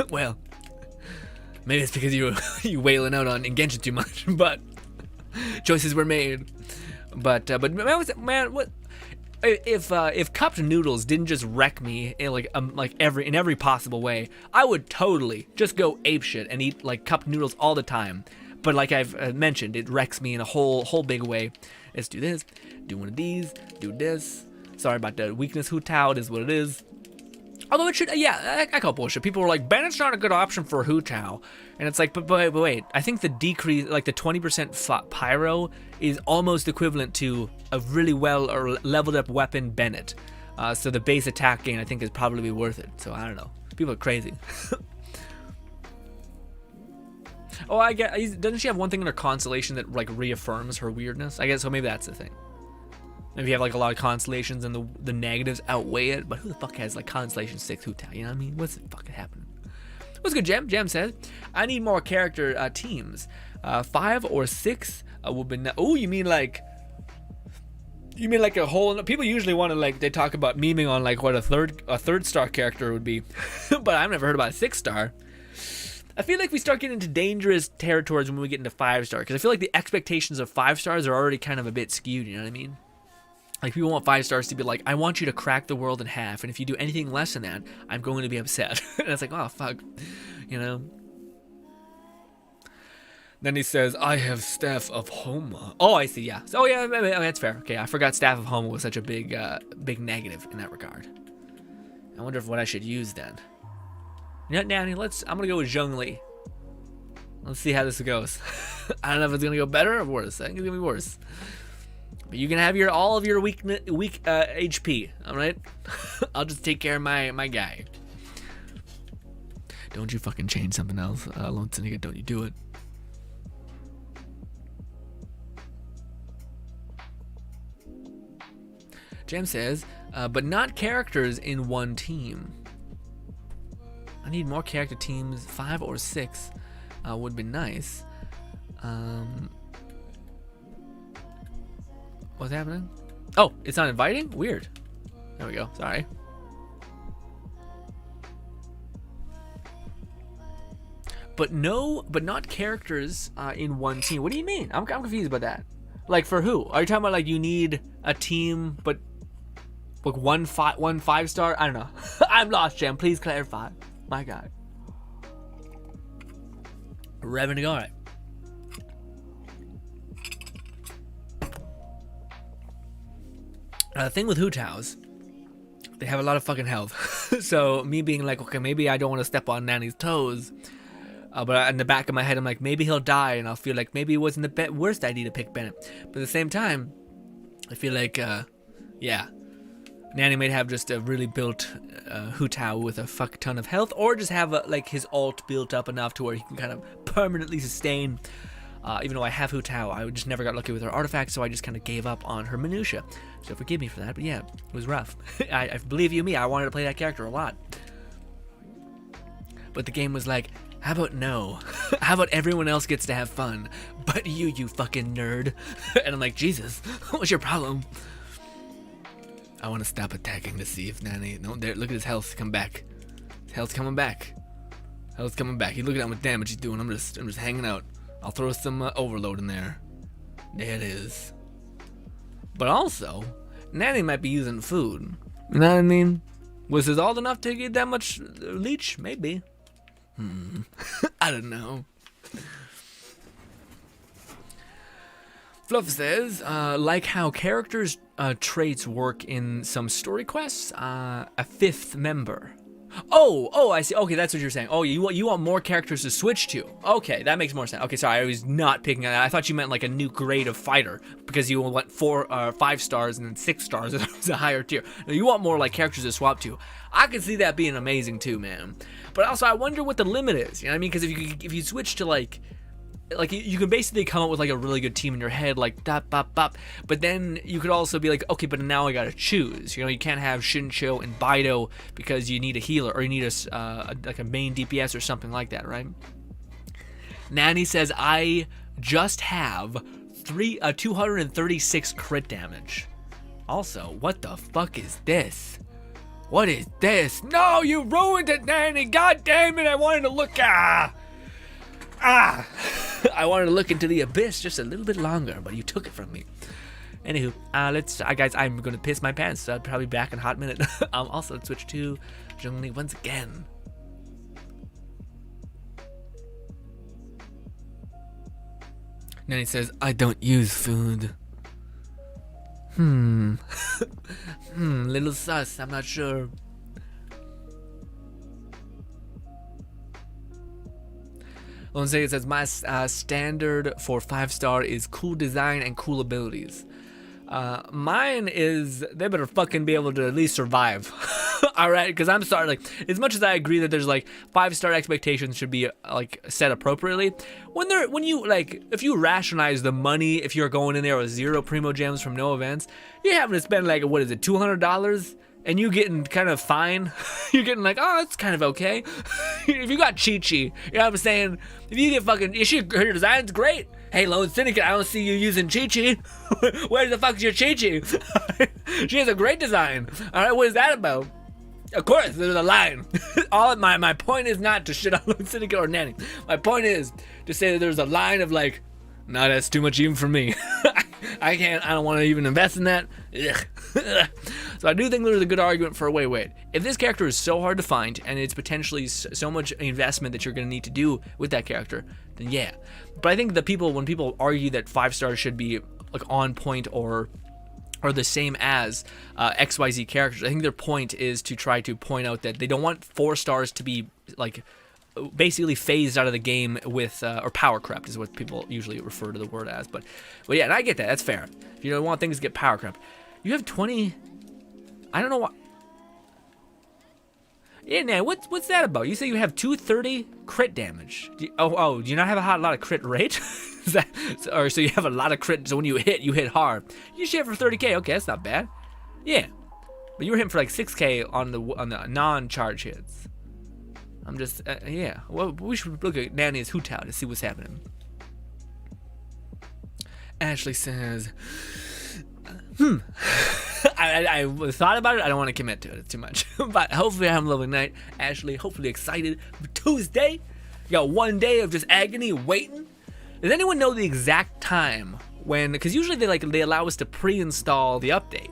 well. Maybe it's because you wailing out on Genshin too much, but choices were made. But man, what if cupped noodles didn't just wreck me in every possible way? I would totally just go apeshit and eat like cupped noodles all the time. But like I've mentioned, it wrecks me in a whole big way. Let's do this, do one of these, do this. Sorry about the weakness. Hu Tao, it is what it is. Although it should, yeah, I call bullshit. People were like, Bennett's not a good option for Hu Tao. And it's like, but wait, I think the decrease, like the 20% pyro is almost equivalent to a really well or leveled up weapon Bennett. So the base attack gain, I think, is probably worth it. So I don't know. People are crazy. Oh, I get, doesn't she have one thing in her constellation that like reaffirms her weirdness? I guess, so maybe that's the thing. Maybe you have like a lot of constellations and the negatives outweigh it, but who the fuck has like constellation 6 Hu Tao? You know what I mean? What's fucking happening? What's good, Jem? Jem says, I need more character teams. 5 or 6 would be. Oh, you mean like a whole? People usually want to like they talk about memeing on like what a third star character would be, but I've never heard about a 6-star. I feel like we start getting into dangerous territories when we get into 5-star because I feel like the expectations of 5 stars are already kind of a bit skewed. You know what I mean? Like, people want 5 stars to be like, I want you to crack the world in half, and if you do anything less than that, I'm going to be upset. And it's like, oh, fuck. You know? Then he says, I have Staff of Homa. Oh, I see, yeah. So, yeah, that's fair. Okay, I forgot Staff of Homa was such a big negative in that regard. I wonder what I should use then. You know, Nanny, I'm going to go with Zhongli. Let's see how this goes. I don't know if it's going to go better or worse. I think it's going to be worse. But you can have all of your weak HP, all right? I'll just take care of my guy. Don't you fucking change something else, Lone Syndicate. Don't you do it. Jam says, but not characters in one team. I need more character teams. 5 or 6 would be nice. What's happening? Oh, it's not inviting? Weird. There we go. Sorry. But not characters in one team. What do you mean? I'm confused about that. Like for who? Are you talking about like you need a team, but like one 5-star? I don't know. I'm lost, Jam. Please clarify. My God. Revenue. All right. The thing with Hu Taos, they have a lot of fucking health. So me being like, okay, maybe I don't want to step on Nanny's toes. But in the back of my head, I'm like, maybe he'll die, and I'll feel like maybe it wasn't the worst idea to pick Bennett. But at the same time, I feel like, yeah, Nanny might have just a really built Hu Tao with a fuck ton of health, or just have like his ult built up enough to where he can kind of permanently sustain. Even though I have Hu Tao, I just never got lucky with her artifact, so I just kind of gave up on her minutia. So forgive me for that, but yeah, it was rough. I believe you me, I wanted to play that character a lot. But the game was like, how about no? How about everyone else gets to have fun, but you fucking nerd? And I'm like, Jesus, what's your problem? I want to stop attacking to see if Nanny... No, there, look at his health come back. His health's coming back. Hell's coming back. He's looking at how much damage he's doing. I'm just hanging out. I'll throw some overload in there. There it is. But also, Nanny might be using food. You know what I mean? Was this all enough to get that much leech? Maybe. I don't know. Fluff says, like how characters' traits work in some story quests, a fifth member. Oh, I see. Okay, that's what you're saying. Oh, you want more characters to switch to. Okay, that makes more sense. Okay, sorry, I was not picking on that. I thought you meant like a new grade of fighter because you went 5 stars and then 6 stars. It was a higher tier. No, you want more like characters to swap to. I can see that being amazing too, man. But also, I wonder what the limit is. You know what I mean? Because if you switch to like you can basically come up with like a really good team in your head, like dot bop bop. But then you could also be like, okay, but now I gotta choose. You know, you can't have Shincho and Baido because you need a healer or you need like a main DPS or something like that, right? Nanny says I just have 236 crit damage. Also, what the fuck is this? What is this? No, you ruined it, Nanny. God damn it! I wanted to look. I wanted to look into the abyss just a little bit longer, but you took it from me. Anywho, guys, I'm gonna piss my pants, so I'll probably be back in a hot minute. Also, let's switch to Zhongli once again. Then he says, I don't use food. Little sus, I'm not sure. Lone Sega says, my standard for 5-star is cool design and cool abilities. Mine is, they better fucking be able to at least survive. Alright, because I'm sorry, like, as much as I agree that there's like 5-star expectations should be like set appropriately, when you like, if you rationalize the money, if you're going in there with 0 primo gems from no events, you're having to spend like, what is it, $200? And you getting kind of fine. You're getting like, oh, it's kind of okay. If you got Chi-Chi, you know what I'm saying? If you get fucking, her design's great. Hey, Lone Syndicate, I don't see you using Chi-Chi. Where the fuck's your Chi-Chi? She has a great design. All right, what is that about? Of course, there's a line. My point is not to shit on Lone Syndicate or Nanny. My point is to say that there's a line of like, nah, that's too much even for me. I don't want to even invest in that. So I do think there's a good argument for, wait, if this character is so hard to find and it's potentially so much investment that you're going to need to do with that character, then yeah. But I think when people argue that 5 stars should be like on point or the same as XYZ characters, I think their point is to try to point out that they don't want 4 stars to be like basically phased out of the game with or power crept is what people usually refer to the word as, but yeah, and I get that, that's fair. If you don't want things to get power crept. You have 20, I don't know what. Yeah, man, what's that about? You say you have 230 crit damage. Do you not have a lot of crit rate? So you have a lot of crit, so when you hit hard. You should hit for 30k, okay, that's not bad. Yeah, but you were hitting for like 6k on the non-charge hits. I'm just, yeah. Well, we should look at Nanny's Hu Tao to see what's happening. Ashley says, I thought about it. I don't want to commit to it too much. But hopefully I have a lovely night. Ashley, hopefully excited for Tuesday. You got 1 day of just agony waiting. Does anyone know the exact time when, because usually they allow us to pre-install the update.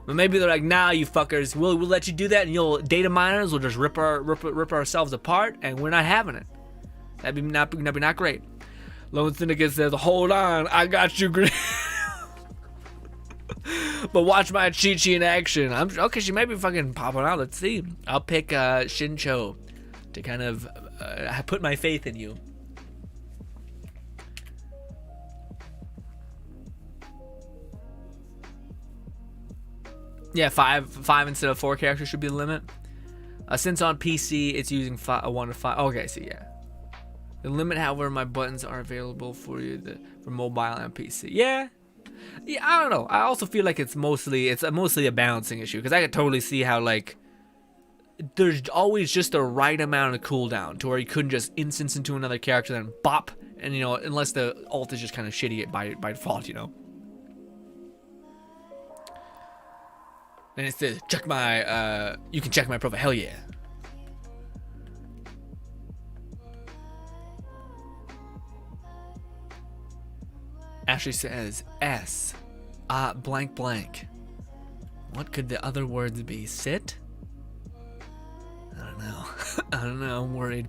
But maybe they're like, nah, you fuckers, we'll let you do that, and you'll data miners will just rip ourselves apart, and we're not having it. That'd be not great. Lone Syndicate says, hold on, I got you, Green. But watch my Chi-Chi in action. Okay, she may be fucking popping out. Let's see. I'll pick Shincho to kind of put my faith in you. Yeah, five instead of 4 characters should be the limit. Since on PC it's using 1 to 5. Okay, so yeah. The limit, however, my buttons are available for you for mobile and PC. Yeah, I don't know. I also feel like it's mostly a balancing issue, because I could totally see how like there's always just the right amount of cooldown to where you couldn't just instance into another character then bop, and you know, unless the ult is just kind of shitty by default, you know. And it says, check my, you can check my profile. Hell yeah. Ashley says S. Blank blank. What could the other words be? Sit? I don't know. I don't know. I'm worried.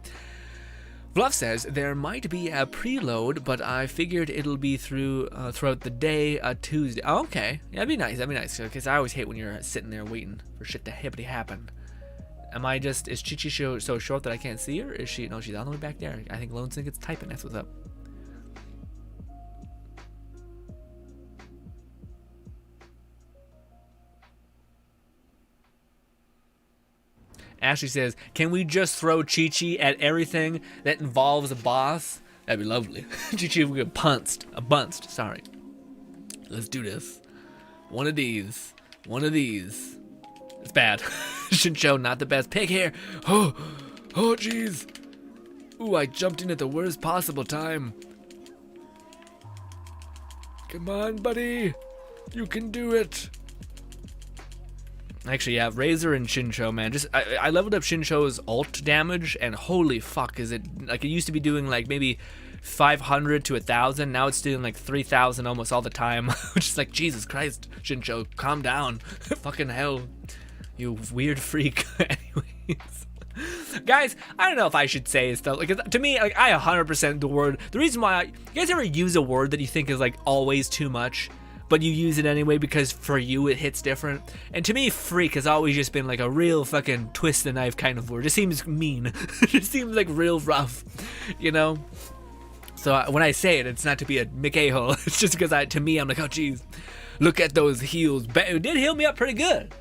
Fluff says there might be a preload, but I figured it'll be throughout the day, Tuesday. Oh, okay, yeah, that'd be nice. That'd be nice because I always hate when you're sitting there waiting for shit to hippity happen. Is Chi Chi so short that I can't see her? Is she? No, she's all the way back there. I think Lone Syndicate's typing. That's what's up. Ashley says, can we just throw Chi Chi at everything that involves a boss? That'd be lovely. Chi Chi will get bunced, sorry. Let's do this. One of these. It's bad. Shincho, not the best pick here. Oh, jeez. Ooh, I jumped in at the worst possible time. Come on, buddy. You can do it. Actually, yeah, Razor and Shincho, man. I leveled up Shincho's ult damage, and holy fuck, is it like it used to be doing like maybe 500 to 1,000. Now it's doing like 3,000 almost all the time. Which is like, Jesus Christ, Shincho, calm down. Fucking hell, you weird freak. Anyways, guys, I don't know if I should say stuff like, to me, like, I 100% the word. The reason why you guys ever use a word that you think is like always too much, but you use it anyway because for you it hits different. And to me, freak has always just been like a real fucking twist the knife kind of word. It seems mean. It just seems like real rough, you know? So when I say it, it's not to be a McA-hole. It's just because to me, I'm like, oh geez, look at those heals. It did heal me up pretty good.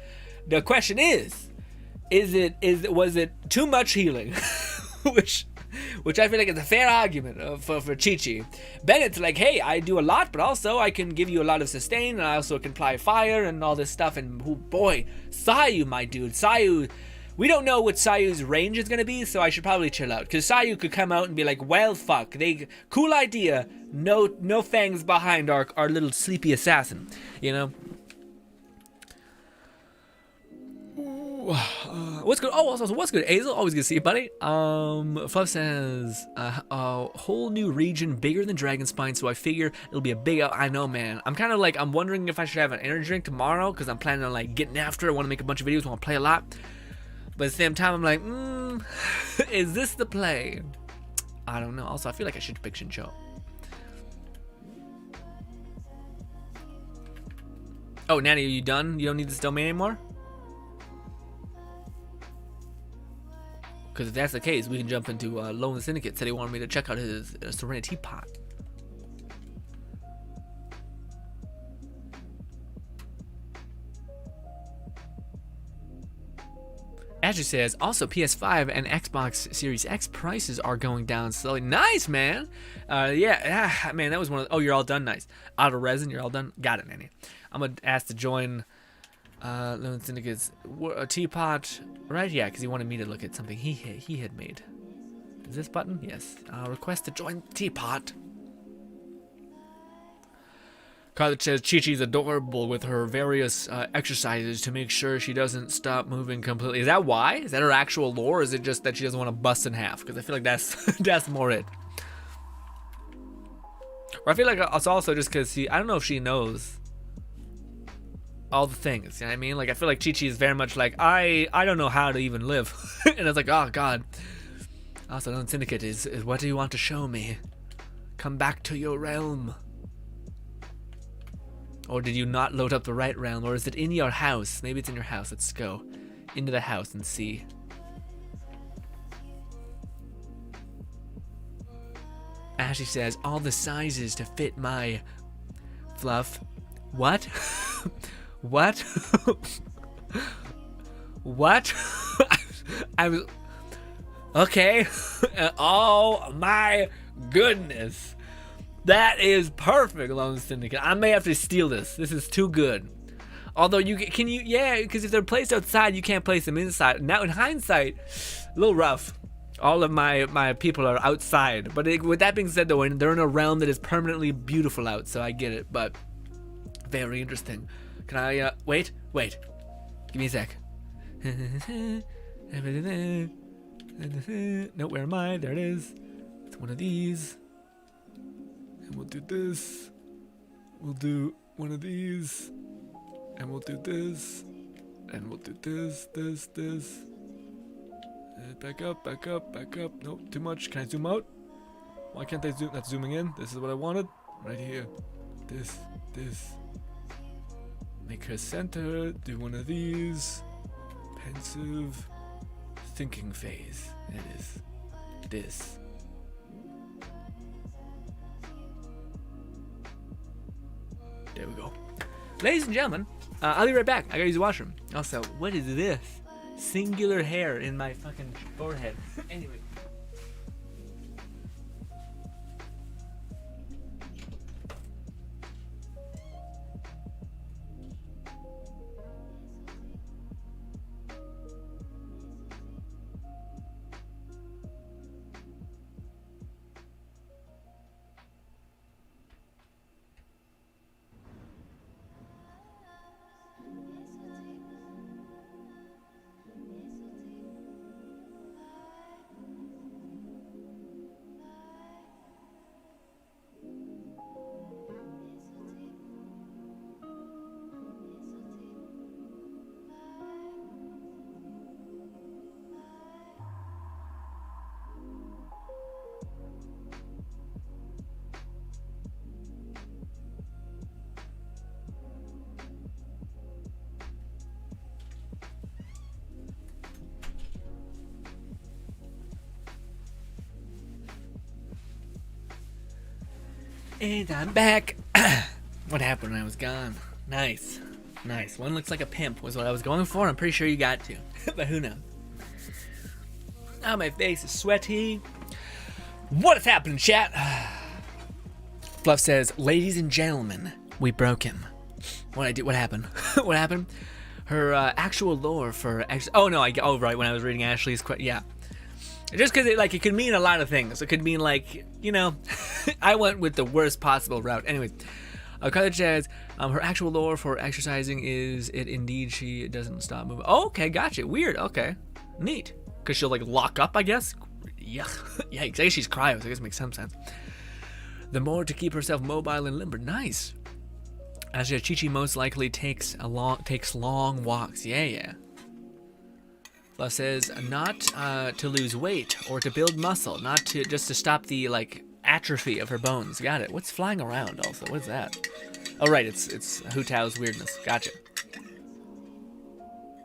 The question was it too much healing? Which I feel like is a fair argument for Chi-Chi. Bennett's like, hey, I do a lot, but also I can give you a lot of sustain, and I also can apply fire and all this stuff. And oh boy, Sayu, my dude, Sayu, we don't know what Sayu's range is gonna be, so I should probably chill out. Cause Sayu could come out and be like, well, fuck, cool idea, no fangs behind our little sleepy assassin, you know. What's good? Oh, also, what's good? Azel, always good to see you, buddy. Fluff says a whole new region bigger than Dragonspine, so I figure it'll be a big out. I know, man. I'm kind of like, I'm wondering if I should have an energy drink tomorrow because I'm planning on like getting after it. I want to make a bunch of videos, want to play a lot, but at the same time, I'm like, is this the play? I don't know. Also, I feel like I should pick Shincho. Oh, Nanny, are you done? You don't need this domain anymore? Because if that's the case, we can jump into Lone Syndicate. Said he wanted me to check out his Serenity Pot. Ashley says, also PS5 and Xbox Series X prices are going down slowly. Nice, man. Yeah, man, that was one of the, oh, you're all done. Nice. Out of resin, you're all done. Got it, Nanny. I'm going to ask to join Lone Syndicate's teapot, right? Yeah, because he wanted me to look at something he had made. Is this button? Yes. Request to join teapot. Carla says Chi-Chi's adorable with her various exercises to make sure she doesn't stop moving completely. Is that why? Is that her actual lore, or is it just that she doesn't want to bust in half? Because I feel like that's more it. Or I feel like it's also just because I don't know if she knows all the things, you know what I mean? Like, I feel like Chi-Chi is very much like, I don't know how to even live. And it's like, oh god. Also, Lone Syndicate is what do you want to show me? Come back to your realm. Or did you not load up the right realm? Or is it in your house? Maybe it's in your house. Let's go into the house and see. Ashley says, all the sizes to fit my Fluff. What? What? What? I was okay. Oh my goodness, that is perfect, Lone Syndicate. I may have to steal this. This is too good. Although yeah, because if they're placed outside, you can't place them inside. Now in hindsight, a little rough. All of my people are outside. But with that being said, though, they're in a realm that is permanently beautiful out, so I get it. But very interesting. Can I, wait. Give me a sec. No, where am I? There it is. It's one of these. And we'll do this. We'll do one of these, and we'll do this, and we'll do this. Back up, back up, back up. Nope, too much. Can I zoom out? Why can't I zoom? That's zooming in. This is what I wanted. Right here. This. Make her center. Do one of these. Pensive. Thinking phase. It is. This. There we go. Ladies and gentlemen, I'll be right back. I gotta use the washroom. Also, what is this? Singular hair in my fucking forehead. Anyway. And I'm back. What happened when I was gone? Nice. One looks like a pimp was what I was going for. I'm pretty sure you got to. But who knows? Now my face is sweaty. What is happening, chat? Fluff says, ladies and gentlemen, we broke him. What happened? What happened? Her actual lore for... right, when I was reading Ashley's... Yeah. Just because it could mean a lot of things. It could mean I went with the worst possible route. Anyways, Carla says her actual lore for exercising is it indeed she doesn't stop moving. Oh, okay, gotcha. Weird. Okay, neat. Because she'll lock up, I guess. Yuck. Yikes. I guess she's cryo, so I guess it makes some sense. The more to keep herself mobile and limber. Nice. As Chi-Chi most likely takes long walks. Yeah. Fluff says not to lose weight or to build muscle, not to just to stop the atrophy of her bones. Got it. What's flying around also? What is that? Oh right, it's Hu Tao's weirdness. Gotcha.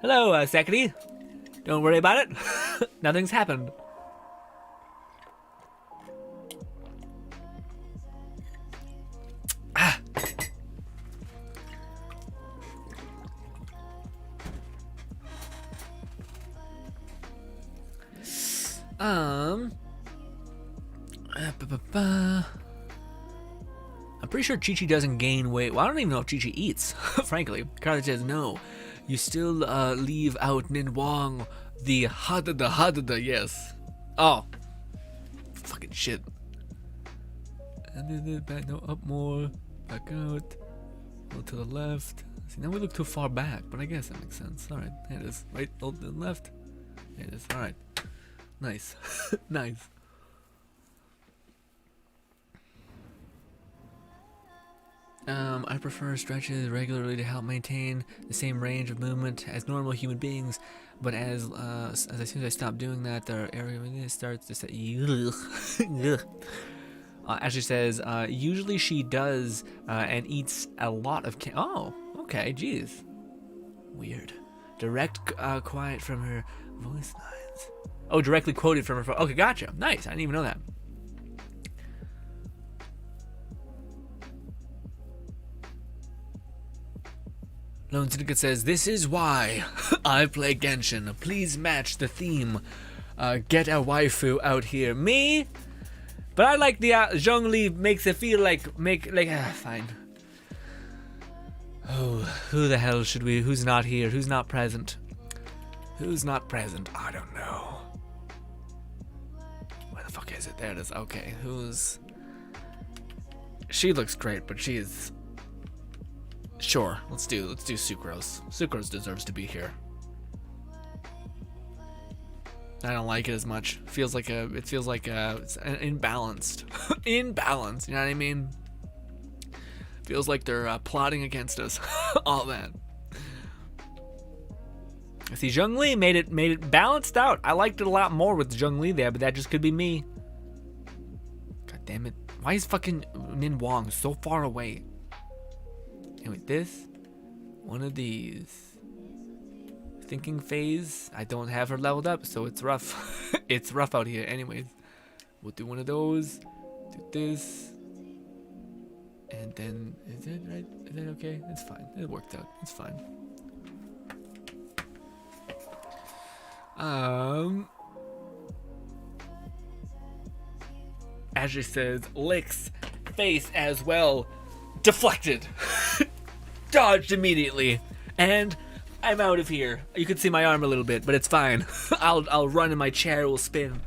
Hello, Sekiri. Don't worry about it. Nothing's happened. I'm pretty sure Chi-Chi doesn't gain weight. Well, I don't even know if Chi-Chi eats, frankly. Carla says, no, you still leave out Ningguang, the hadada, yes. Oh. Fucking shit. And then back, no, up more, back out, go to the left. See, now we look too far back, but I guess that makes sense. Alright, there it is. Right, to the left. There it is, alright. Nice. Nice. I prefer stretches regularly to help maintain the same range of movement as normal human beings, but as soon as I stop doing that, the area starts to say. Ashley says, usually she does and eats a lot of oh, okay, geez. Weird. Direct quiet from her voice lines. Oh, directly quoted from her. Okay, gotcha. Nice. I didn't even know that. Lone Syndicate says, this is why I play Genshin. Please match the theme. Get a waifu out here. Me? But I like the Zhongli makes it feel fine. Oh, who the hell should we? Who's not here? Who's not present? Who's not present? I don't know. Where the fuck is it? There it is. Okay, who's... She looks great, but she is... Sure, let's do Sucrose. Sucrose deserves to be here. I don't like it as much. It feels like it's imbalanced. Imbalanced, you know what I mean? Feels like they're plotting against us. All that. See, Zhongli made it balanced out. I liked it a lot more with Zhongli there, but that just could be me. God damn it. Why is fucking Min Wong so far away? Anyway, this. One of these. Thinking phase. I don't have her leveled up, so it's rough. It's rough out here. Anyways, we'll do one of those. Do this. And then, is it right? Is that okay? It's fine. It worked out. It's fine. Ashley says, licks face as well. Deflected. Dodged immediately. And I'm out of here. You can see my arm a little bit, but it's fine. I'll run and my chair will spin.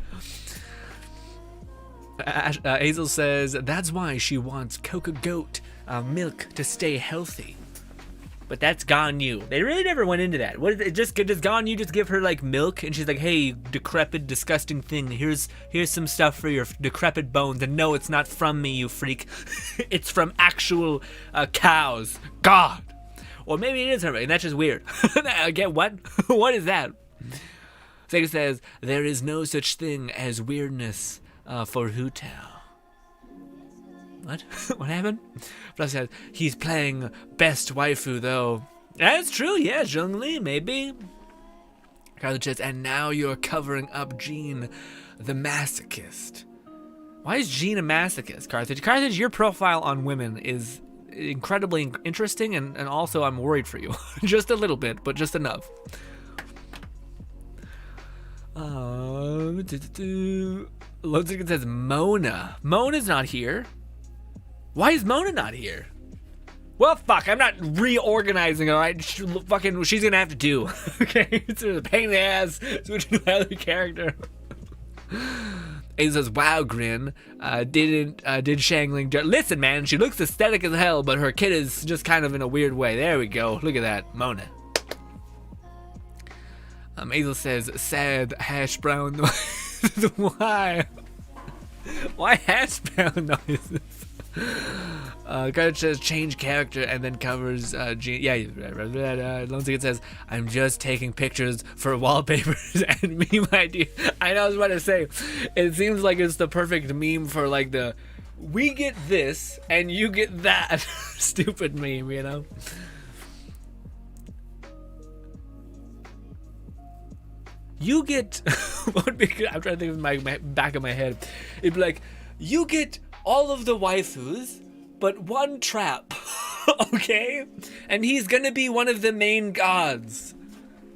Hazel says, that's why she wants Coca Goat milk to stay healthy. But that's Ganyu. They really never went into that. What is it? Does Ganyu just give her like milk and she's like, hey, decrepit, disgusting thing. Here's some stuff for your decrepit bones. And no, it's not from me, you freak. It's from actual cows. God. Or maybe it is her, and that's just weird. Again, what? What is that? Sega says, there is no such thing as weirdness for Hu Tao. What? What happened? Fluff says, he's playing best waifu, though. That's true, yeah, Zhongli, maybe. Carthage says, and now you're covering up Jean, the masochist. Why is Jean a masochist, Carthage? Carthage, your profile on women is incredibly interesting, and also I'm worried for you. Just a little bit, but just enough. Lodzikin says, Mona. Mona's not here. Why is Mona not here? Well, fuck, I'm not reorganizing, alright? She's gonna have to do. Okay? It's a pain in the ass switching to another character. He says, wow, Grin. Did Shangling... Listen, man, she looks aesthetic as hell, but her kid is just kind of in a weird way. There we go. Look at that. Mona. Hazel says, sad hash brown noises. Why? Why hash brown noises? Carter says change character and then covers Jean. Yeah, Lone Ticket says, I'm just taking pictures for wallpapers and meme idea. I know I was about to say, it seems like it's the perfect meme for like the we get this and you get that stupid meme, you know? You get what would be good? I'm trying to think of my back of my head. It'd be like, you get all of the waifus, but one trap, okay? And he's gonna be one of the main gods.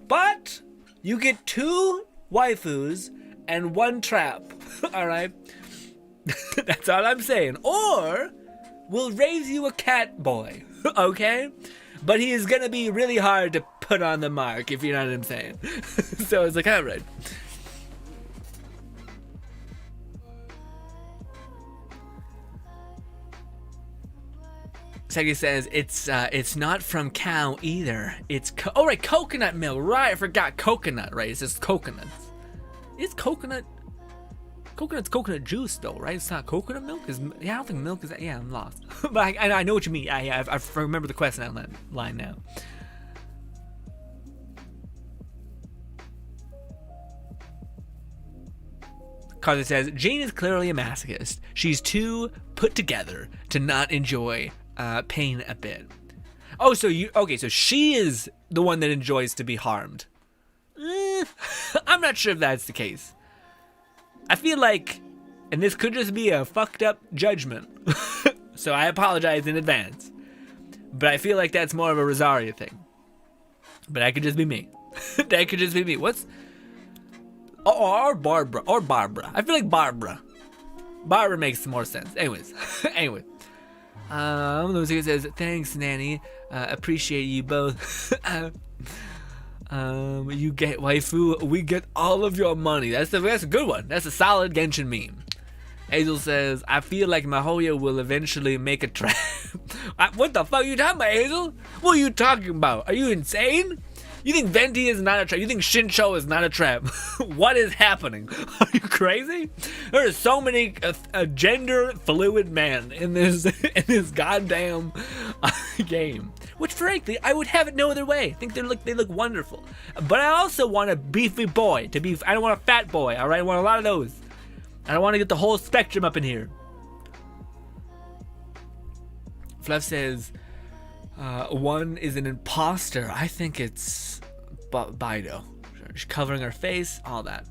But you get 2 waifus and 1 trap, alright? That's all I'm saying. Or we'll raise you a cat boy, okay? But he is gonna be really hard to put on the mark, if you know what I'm saying. So it's like, alright. Segi says it's not from cow either. It's right, coconut milk. Right, I forgot coconut. Right, it says coconuts. Is coconut's coconut juice though, right? It's not coconut milk. I don't think milk is. Yeah, I'm lost. But I know what you mean. I remember the question on that line now. Carly says Jane is clearly a masochist. She's too put together to not enjoy pain a bit. Oh, so she is the one that enjoys to be harmed. I'm not sure if that's the case. I feel like, and this could just be a fucked up judgment, so I apologize in advance, but I feel like that's more of a Rosaria thing. But that could just be me. That could just be me. Or Barbara. I feel like Barbara makes more sense. Anyways. Lucy says, thanks, Nanny. Appreciate you both. You get waifu, we get all of your money. That's a good one. That's a solid Genshin meme. Hazel says, I feel like Mihoyo will eventually make a trap. What the fuck are you talking about, Hazel? What are you talking about? Are you insane? You think Venti is not a trap? You think Shincho is not a trap? What is happening? Are you crazy? There are so many gender fluid men in this goddamn game. Which, frankly, I would have it no other way. I think they look wonderful. But I also want a beefy boy. I don't want a fat boy. All right, I want a lot of those. I don't want to get the whole spectrum up in here. Fluff says, one is an imposter. I think it's Baido. She's covering her face, all that.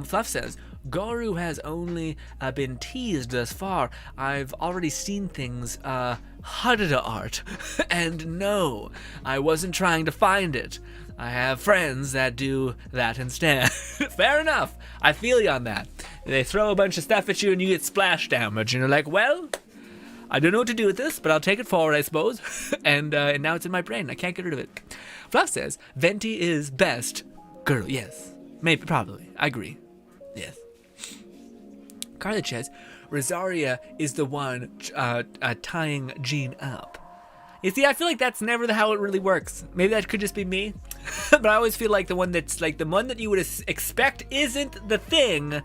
Fluff says, Goru has only been teased thus far. I've already seen things, Hadada art. And no, I wasn't trying to find it. I have friends that do that instead. Fair enough. I feel you on that. They throw a bunch of stuff at you and you get splash damage. And you're like, well, I don't know what to do with this, but I'll take it forward, I suppose. and now it's in my brain. I can't get rid of it. Fluff says, Venti is best girl. Yes. Maybe, probably. I agree. Yes. Carly says, Rosaria is the one tying Jean up. You see, I feel like that's never how it really works. Maybe that could just be me. But I always feel like the one that you would expect isn't the thing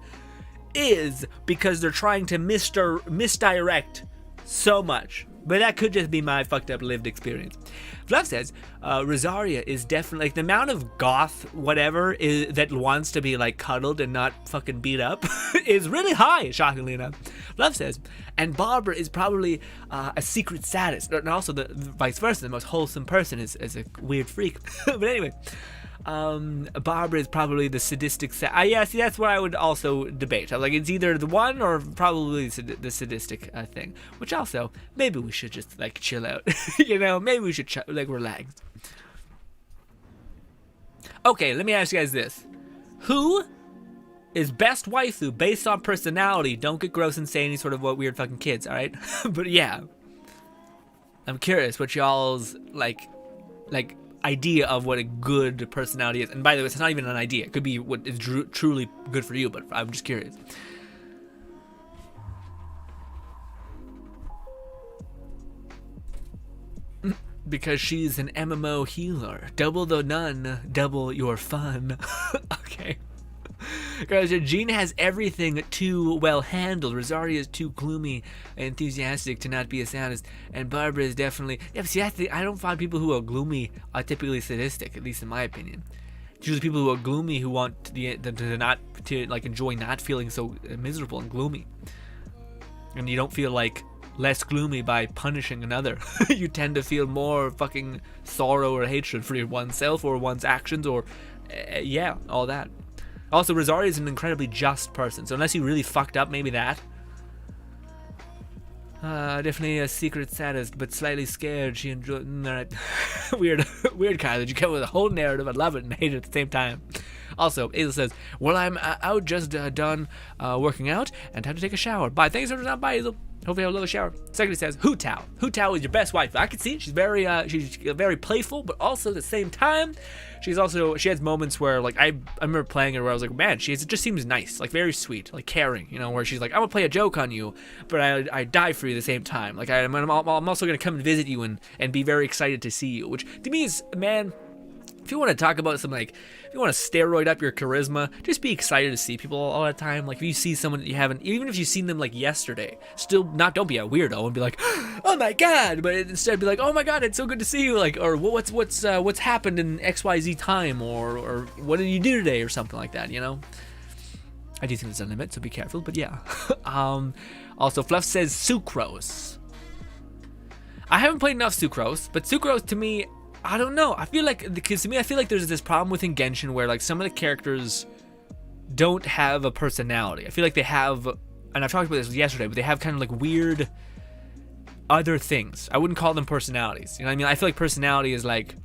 is because they're trying to misdirect so much. But that could just be my fucked up lived experience. Fluff says, Rosaria is definitely, like, the amount of goth whatever that wants to be, like, cuddled and not fucking beat up is really high, shockingly enough. Fluff says, and Barbara is probably a secret sadist, and also the vice versa, the most wholesome person is a weird freak. But anyway, Barbara is probably the sadistic yeah, see, that's what I would also debate. Like, it's either the one or probably the sadistic thing. Which also, maybe we should just, like, chill out. You know, maybe we should, like, relax. Okay, let me ask you guys this. Who is best waifu based on personality? Don't get gross and say any sort of weird fucking kids, alright? But yeah. I'm curious what y'all's, like, idea of what a good personality is. And by the way, it's not even an idea. It could be what is truly good for you, but I'm just curious. Because she's an MMO healer. Double the nun, double your fun. Okay. Guys, Jean has everything too well handled. Rosaria is too gloomy and enthusiastic to not be a sadist, and Barbara is definitely. Yeah, see, I don't find people who are gloomy are typically sadistic, at least in my opinion. It's usually people who are gloomy who want to like enjoy not feeling so miserable and gloomy, and you don't feel like less gloomy by punishing another. You tend to feel more fucking sorrow or hatred for oneself or one's actions or yeah, all that. Also, Rosaria is an incredibly just person, so unless you really fucked up, maybe that. Definitely a secret sadist, but slightly scared. She enjoyed. Right. Weird, Kyle. That you come with a whole narrative. I love it and hate it at the same time. Also, Azel says, "Well, I'm out just done working out and time to take a shower. Bye. Thanks for stopping by, Azel. Hope you have a little shower." Second, says, Hu Tao. Hu Tao is your best wife. I can see it. She's very playful, but also at the same time, she has moments where, like, I remember playing her where I was like, man, it just seems nice, like very sweet, like caring, you know, where she's like, I'm gonna play a joke on you, but I die for you at the same time. Like, I'm also gonna come and visit you and be very excited to see you, which to me is, man, if you want to talk about some, like, if you want to steroid up your charisma, just be excited to see people all the time. Like, if you see someone that you haven't, even if you've seen them, like, yesterday, don't be a weirdo and be like, oh my god, but instead be like, oh my god, it's so good to see you, like, or what's happened in XYZ time, or what did you do today, or something like that, you know? I do think there's a limit, so be careful, but yeah. Also, Fluff says Sucrose. I haven't played enough Sucrose, but Sucrose to me, I don't know. I feel like, because to me, I feel like there's this problem within Genshin where, like, some of the characters don't have a personality. I feel like they have, and I've talked about this yesterday, but they have kind of like weird other things. I wouldn't call them personalities. You know what I mean? I feel like personality is like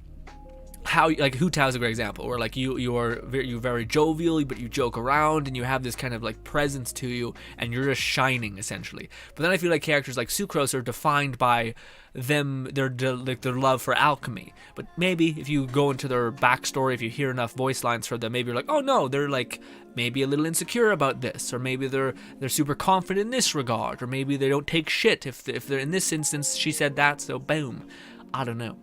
how, like, Hu Tao is a great example, where, like, you're very jovial, but you joke around and you have this kind of, like, presence to you, and you're just shining essentially. But then I feel like characters like Sucrose are defined by their love for alchemy. But maybe if you go into their backstory, if you hear enough voice lines from them, maybe you're like, oh no, they're like maybe a little insecure about this, or maybe they're super confident in this regard, or maybe they don't take shit if they're in this instance she said that, so boom. I don't know.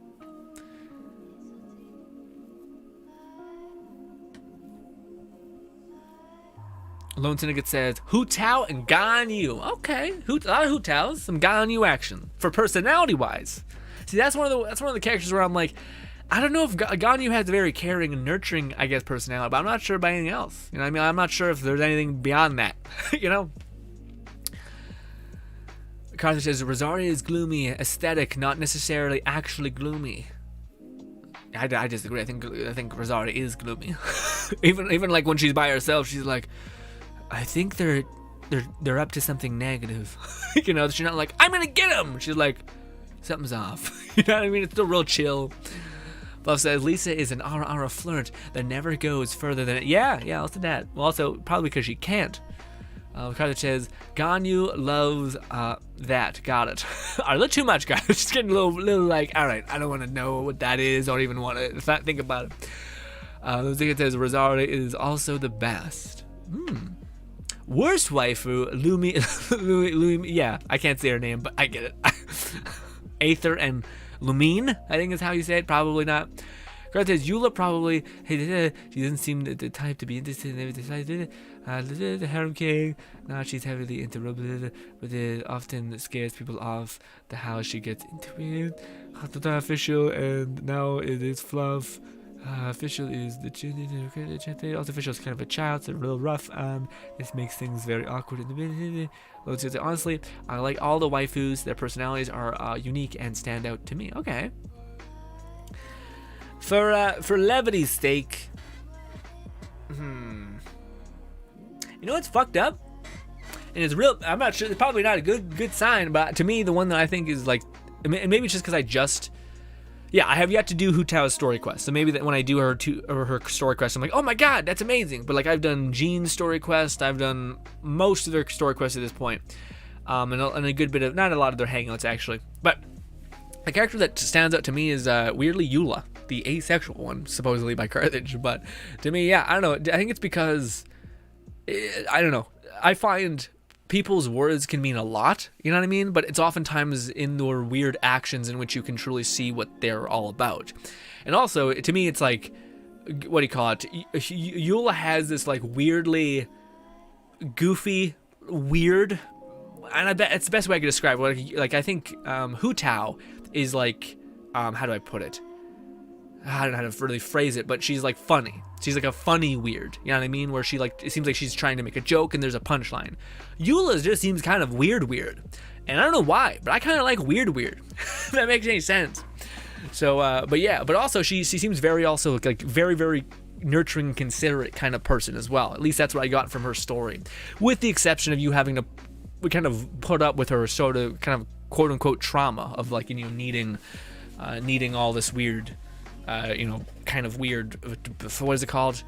Lone Syndicate says, Hu Tao and Ganyu. Okay, a lot of Hu Taos, some Ganyu action for personality-wise. See, that's one of the characters where I'm like, I don't know if Ganyu has a very caring and nurturing, I guess, personality, but I'm not sure about anything else. You know what I mean? I'm not sure if there's anything beyond that. You know? Carter says, Rosaria is gloomy, aesthetic, not necessarily actually gloomy. I disagree. I think Rosaria is gloomy. even like when she's by herself, she's like, I think they're up to something negative. You know, she's not like, I'm gonna get him. She's like, something's off. You know what I mean? It's still real chill. Fluff says, Lisa is an ara flirt that never goes further than it. Yeah, also that. Well, also probably because she can't. Carter says, Ganyu loves that. Got it. A little too much, guys. Just getting a little like, all right, I don't want to know what that is or even want to think about it. It says, Rosaria is also the best. Worst waifu, Lumi, yeah, I can't say her name, but I get it. Aether and Lumine, I think is how you say it. Probably not. Grant says Eula probably. Hey, she doesn't seem the type to be interested in decided. The harem king. Now she's heavily interrupted, but it often scares people off. The how she gets into it. Official, and now it is Fluff. Official is the chin. Also, official is kind of a child, so a little rough. This makes things very awkward in the beginning. Honestly, I like all the waifus. Their personalities are unique and stand out to me. Okay. For levity's sake, you know what's fucked up? And it's real. I'm not sure. It's probably not a good sign, but to me, the one that I think is like, and maybe it's just because I have yet to do Hu Tao's story quest. So maybe that when I do her story quest, I'm like, oh my god, that's amazing. But like I've done Jean's story quest, I've done most of their story quests at this point, and a good bit of, not a lot of their hangouts actually. But the character that stands out to me is weirdly Eula, the asexual one, supposedly by Carthage. But to me, I don't know. I think it's because I don't know. I find people's words can mean a lot, you know what I mean? But it's oftentimes in their weird actions in which you can truly see what they're all about. And also, to me, it's like, what do you call it? Eula has this like weirdly goofy, weird, and I bet it's the best way I could describe it. Like I think Hu Tao is like, how do I put it? I don't know how to really phrase it, but she's like funny. She's like a funny weird, you know what I mean? Where she like, it seems like she's trying to make a joke and there's a punchline. Eula just seems kind of weird. And I don't know why, but I kind of like weird. If that makes any sense. So, but also she seems very also like very, very nurturing, considerate kind of person as well. At least that's what I got from her story. With the exception of you having to kind of put up with her sort of kind of quote unquote trauma of like, you know, needing all this weird, kind of weird, what is it called?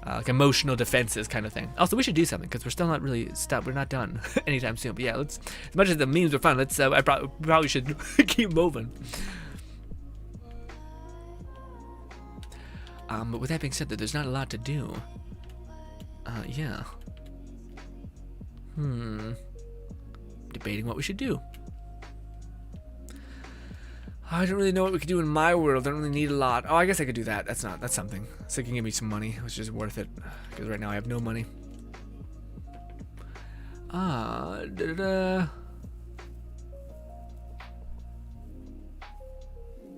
Like emotional defenses kind of thing. Also, we should do something because we're still not really stopped. We're not done anytime soon. But yeah, let's, as much as the memes are fun, let's, I probably should keep moving. But with that being said, there's not a lot to do. Yeah. Debating what we should do. I don't really know what we could do in my world. I don't really need a lot. Oh, I guess I could do that. That's something. So it can give me some money, which is worth it. Because right now I have no money.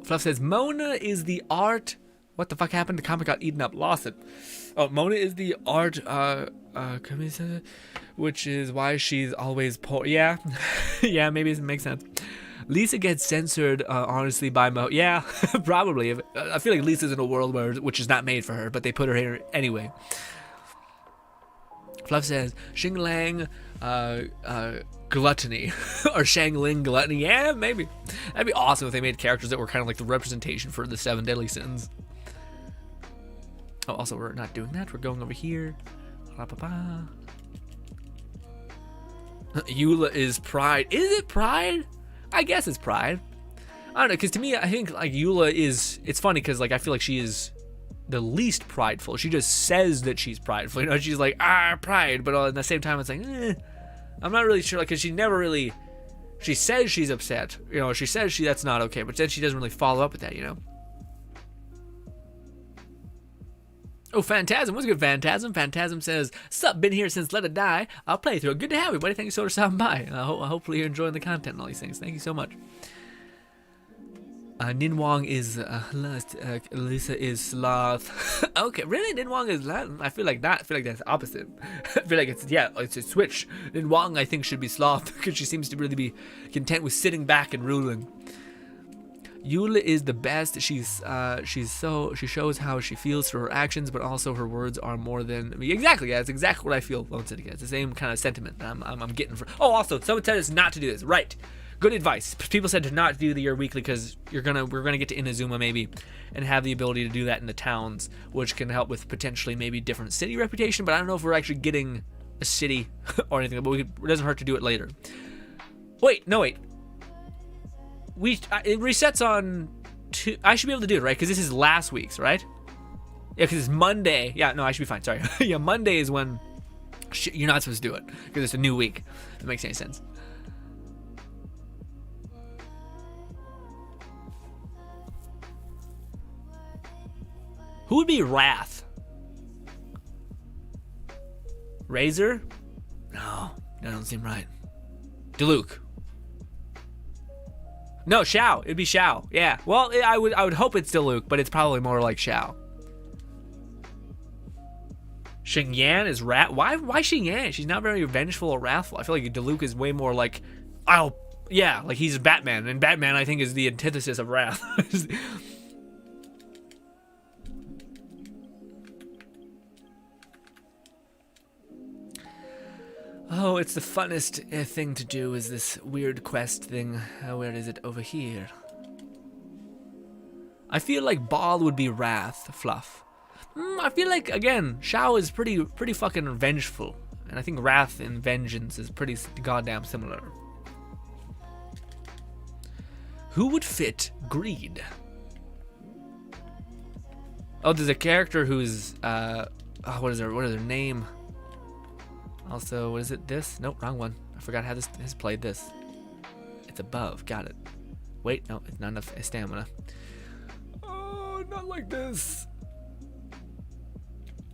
Fluff says, Mona is the art. What the fuck happened? The comic got eaten up. Lost it. Oh, Mona is the art, which is why she's always poor. Yeah. Yeah, maybe it makes sense. Lisa gets censored, honestly, by Mo. Yeah, probably. I feel like Lisa's in a world which is not made for her, but they put her here anyway. Fluff says, Xinglang, gluttony. Or Shangling gluttony. Yeah, maybe. That'd be awesome if they made characters that were kind of like the representation for the 7 deadly sins. Oh, also, we're not doing that. We're going over here. Eula is pride. Is it pride? I guess it's pride. I don't know, because to me, I think like Eula is, it's funny because like I feel like she is the least prideful. She just says that she's prideful, you know, she's like, pride, but at the same time it's like, I'm not really sure, like, because she says she's upset, you know, she says that's not okay, but then she doesn't really follow up with that, you know. Oh, Phantasm. What's good, Phantasm? Phantasm says, sup, been here since Let It Die. I'll play through it. Good to have you, buddy. Thank you so much for stopping by. Hopefully you're enjoying the content and all these things. Thank you so much. Nin Wong is lust. Lisa is sloth. Okay, really? Nin Wong is Latin? I feel like not. I feel like that's opposite. I feel like it's a switch. Nin Wong, I think, should be sloth because she seems to really be content with sitting back and ruling. Eula is the best. She shows how she feels through her actions, but also her words are more than exactly. Yeah, it's exactly what I feel. Lone City. It's the same kind of sentiment I'm getting from. Oh, also, someone said us not to do this. Right. Good advice. People said to not do the year weekly because we're gonna get to Inazuma maybe, and have the ability to do that in the towns, which can help with potentially maybe different city reputation. But I don't know if we're actually getting a city or anything. But it doesn't hurt to do it later. Wait. It resets on two. I should be able to do it, right? Because this is last week's, right? Yeah, because it's Monday. Yeah, no, I should be fine. Sorry. Yeah, Monday is when you're not supposed to do it because it's a new week. If it makes any sense. Who would be Wrath? Razor? No, that doesn't seem right. Diluc. No, Shao. It'd be Shao. Yeah. Well, I would hope it's Diluc, but it's probably more like Shao. Xingyan is Wrath. Why Xingyan? She's not very vengeful or wrathful. I feel like Diluc is way more like, like he's Batman, and Batman I think is the antithesis of Wrath. Oh, it's the funnest thing to do is this weird quest thing. Where is it? Over here. I feel like Ball would be Wrath, Fluff. I feel like, again, Shao is pretty fucking vengeful. And I think Wrath and Vengeance is pretty goddamn similar. Who would fit Greed? Oh, there's a character who's, what is their name? Also, what is it? This? Nope, wrong one. I forgot how this has played this. It's above. Got it. Wait, no, it's not enough stamina. Oh, not like this.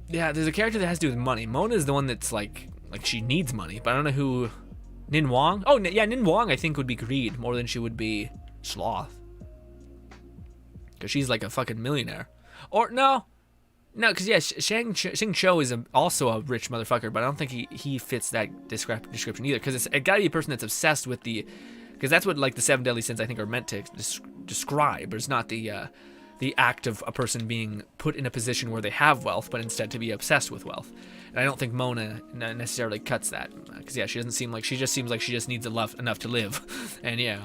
Yeah, there's a character that has to do with money. Mona is the one that's like she needs money, but I don't know who. Nin Wong? Oh, yeah, Nin Wong I think would be Greed more than she would be Sloth. Because she's like a fucking millionaire. Or, no, because yeah, Xing Cho is also a rich motherfucker, but I don't think he fits that description either. Because it got to be a person that's obsessed with because that's what like the 7 deadly sins I think are meant to describe. It's not the act of a person being put in a position where they have wealth, but instead to be obsessed with wealth. And I don't think Mona necessarily cuts that. Because yeah, she just seems like she just needs enough to live, and yeah.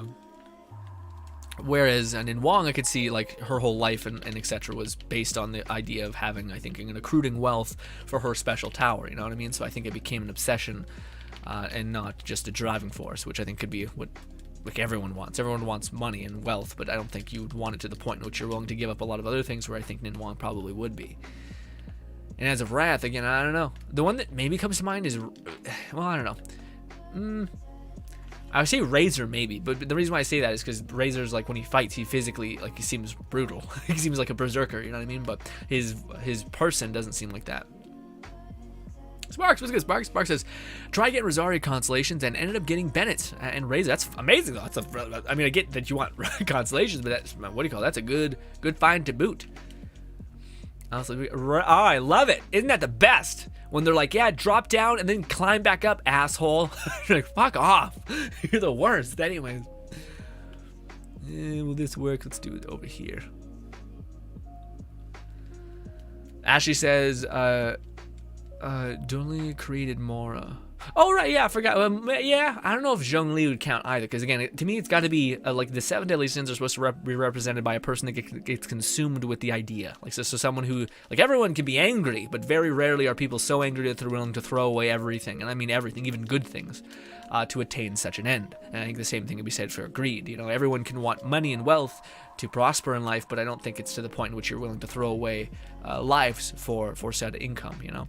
Whereas in Wong, I could see like her whole life and etc. was based on the idea of having, I think, an accruing wealth for her special tower. You know what I mean? So I think it became an obsession and not just a driving force, which I think could be what like everyone wants. Everyone wants money and wealth, but I don't think you would want it to the point in which you're willing to give up a lot of other things. Where I think Nin Wong probably would be. And as of Wrath, again, I don't know. The one that maybe comes to mind is, well, I don't know. I would say Razor maybe, but the reason why I say that is because Razor's like when he fights, he physically he seems brutal. He seems like a berserker, you know what I mean? But his person doesn't seem like that. Sparks, what's good, Sparks? Sparks says, try getting Rosaria constellations and ended up getting Bennett and Razor. That's amazing though. I mean, I get that you want constellations, but that's, what do you call it? That's a good find to boot. Also, I love it. Isn't that the best? When they're like, yeah, drop down and then climb back up, asshole. You're like, fuck off. You're the worst. Anyways. Will this work? Let's do it over here. Ashley says, Zhongli created Mora. Oh, right, yeah, I forgot. Yeah, I don't know if Zhongli would count either, because again, to me, it's got to be, like, the 7 deadly sins are supposed to be represented by a person that gets consumed with the idea. Like, so someone who, like, everyone can be angry, but very rarely are people so angry that they're willing to throw away everything, and I mean everything, even good things, to attain such an end. And I think the same thing can be said for greed. You know, everyone can want money and wealth to prosper in life, but I don't think it's to the point in which you're willing to throw away lives for said income, you know?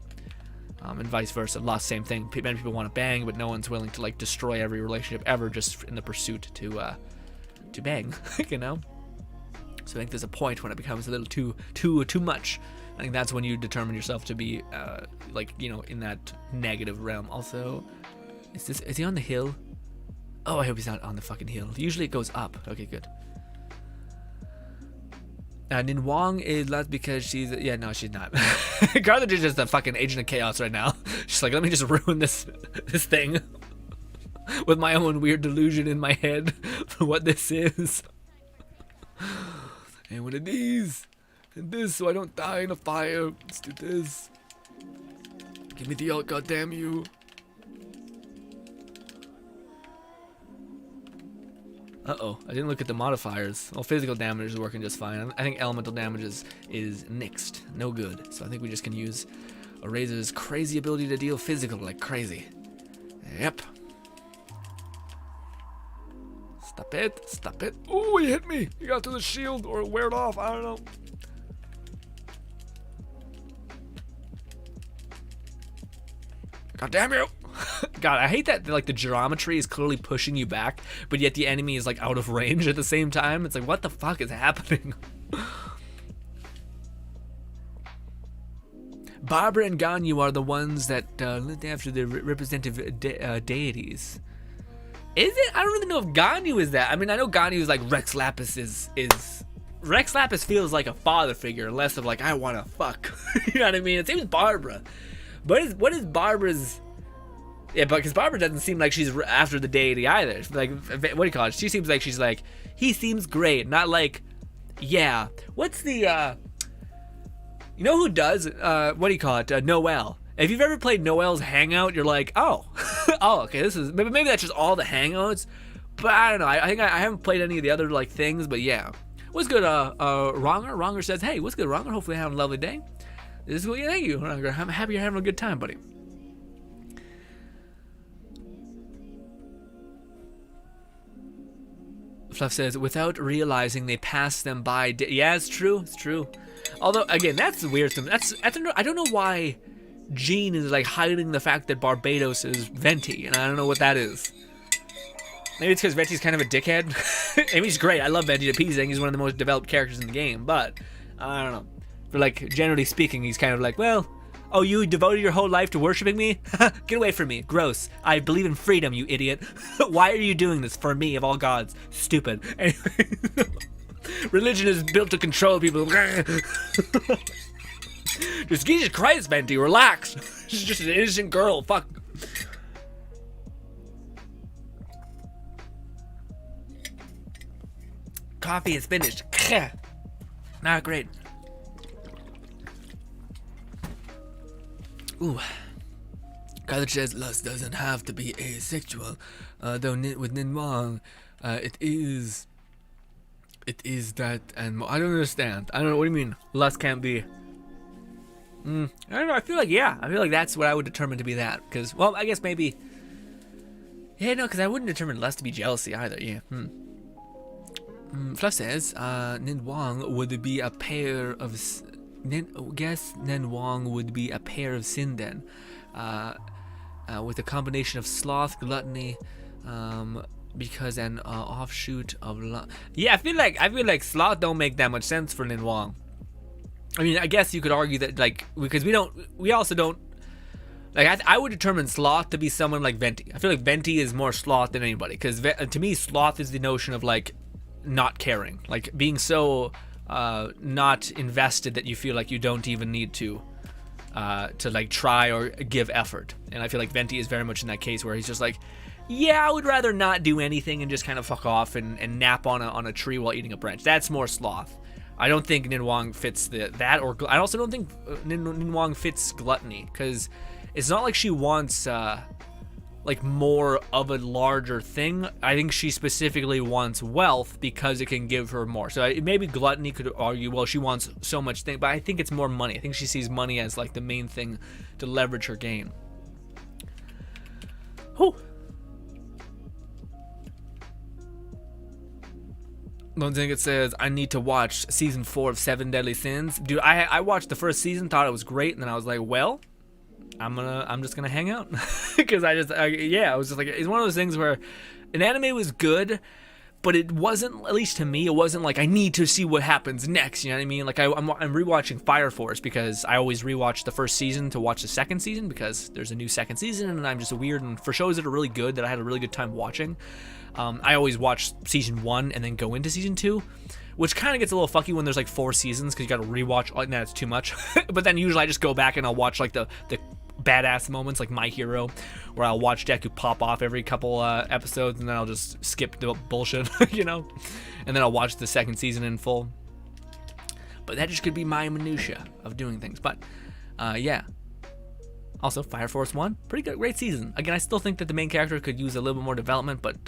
And vice versa. Same thing. Many people want to bang, but no one's willing to like destroy every relationship ever just in the pursuit to bang, you know. So I think there's a point when it becomes a little too much I think that's when you determine yourself to be, like, you know, in that negative realm. Also, is he on the hill? Oh, I hope he's not on the fucking hill. Usually it goes up. Okay, good. Nin Wong is less because she's, yeah, no, she's not. Carthage is just a fucking agent of chaos right now. She's like, let me just ruin this thing with my own weird delusion in my head for what this is. And one of these. And this, so I don't die in a fire. Let's do this. Give me the ult, goddamn you. Uh-oh, I didn't look at the modifiers. Well, physical damage is working just fine. I think elemental damage is nixed. No good. So I think we just can use Eraser's crazy ability to deal physical like crazy. Yep. Stop it. Stop it. Ooh, he hit me. He got to the shield or wear it off. I don't know. God damn you. God, I hate that like the geometry is clearly pushing you back, but yet the enemy is like out of range at the same time. It's like, what the fuck is happening? Barbara and Ganyu are the ones that lived after the representative deities. Is it? I don't really know if Ganyu is that. I mean, I know Ganyu is like Rex Lapis is Rex Lapis feels like a father figure, less of like, I want to fuck. You know what I mean? Same as Barbara. But what is Barbara's... Yeah, but because Barbara doesn't seem like she's after the deity either. Like, what do you call it? She seems like she's like, he seems great, not like, yeah. What's the, you know who does? What do you call it? Noelle. If you've ever played Noelle's Hangout, you're like, oh, oh, okay, this is, maybe that's just all the Hangouts. But I don't know. I think I haven't played any of the other like things, but yeah. What's good, Ronger? Ronger says, hey, what's good, Ronger? Hopefully you're having a lovely day. This is what you thank you, Ronger. I'm happy you're having a good time, buddy. Fluff says, without realizing they pass them by. Yeah, it's true. It's true. Although, again, that's the weird thing. I don't know why Jean is like hiding the fact that Barbatos is Venti, and I don't know what that is. Maybe it's because Venti's kind of a dickhead. I mean, he's great. I love Venti to pieces. I think he's one of the most developed characters in the game. But I don't know. But like, generally speaking, he's kind of like, well, oh, you devoted your whole life to worshiping me? Get away from me. Gross. I believe in freedom, you idiot. Why are you doing this for me, of all gods? Stupid. Anyway, religion is built to control people. Just Jesus Christ, Venti, relax. She's just an innocent girl. Fuck. Coffee is finished. Not great. Ooh. Carthage says lust doesn't have to be asexual, though with Nin Wong, it is that and more. I don't understand. I don't know, what do you mean? Lust can't be... I don't know, I feel like, yeah. I feel like that's what I would determine to be that. Because, well, I guess maybe... Yeah, no, because I wouldn't determine lust to be jealousy either, yeah. Fluff says, Nin Wong would be a pair of... Nin Wong would be a pair of Sinden, with a combination of sloth, gluttony, because an offshoot of yeah. I feel like sloth don't make that much sense for Nin Wong. I mean, I guess you could argue that like because we also don't like I would determine sloth to be someone like Venti. I feel like Venti is more sloth than anybody because to me sloth is the notion of like not caring, like being so not invested that you feel like you don't even need to like try or give effort. And I feel like Venti is very much in that case where he's just like, yeah, I would rather not do anything and just kind of fuck off and nap on a tree while eating a branch. That's more sloth. I don't think Nin Wong fits that, or I also don't think Nin Wong fits gluttony because it's not like she wants like more of a larger thing. I think she specifically wants wealth because it can give her more. So maybe gluttony could argue, well, she wants so much thing, but I think it's more money. I think she sees money as like the main thing to leverage her gain. Whew. Lone Zinget says, I need to watch season 4 of 7 Deadly Sins. Dude, I watched the first season, thought it was great, and then I was like, well, I'm just gonna hang out because I was just like, it's one of those things where an anime was good, but it wasn't, at least to me, it wasn't like I need to see what happens next. You know what I mean? Like I'm rewatching Fire Force because I always rewatch the first season to watch the second season because there's a new second season, and I'm just weird. And for shows that are really good that I had a really good time watching, I always watch season 1 and then go into season 2. Which kind of gets a little fucky when there's like 4 seasons because you got to rewatch. Like, nah, it's too much. But then usually I just go back and I'll watch like the badass moments, like My Hero, where I'll watch Deku pop off every couple episodes, and then I'll just skip the bullshit, you know, and then I'll watch the second season in full. But that just could be my minutia of doing things. But yeah. Also, Fire Force 1, pretty good, great season. Again, I still think that the main character could use a little bit more development, but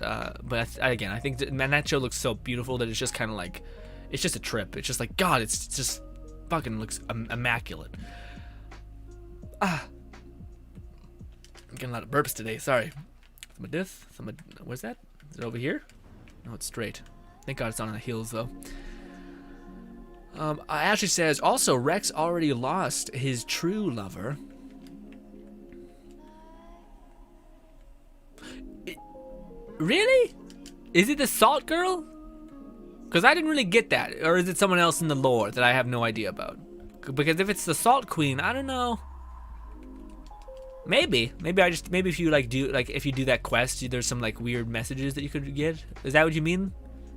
again, I think that show looks so beautiful that it's just kind of like, it's just a trip. It's just like, God, it's just fucking looks immaculate. I'm getting a lot of burps today, sorry. Some of this, where's that? Is it over here? No, it's straight. Thank God it's not on the heels, though. Ashley says, also, Rex already lost his true lover. Really? Is it the Salt Girl? Because I didn't really get that. Or is it someone else in the lore that I have no idea about? Because if it's the Salt Queen, I don't know. Maybe if you if you do that quest, there's some like weird messages that you could get. Is that what you mean?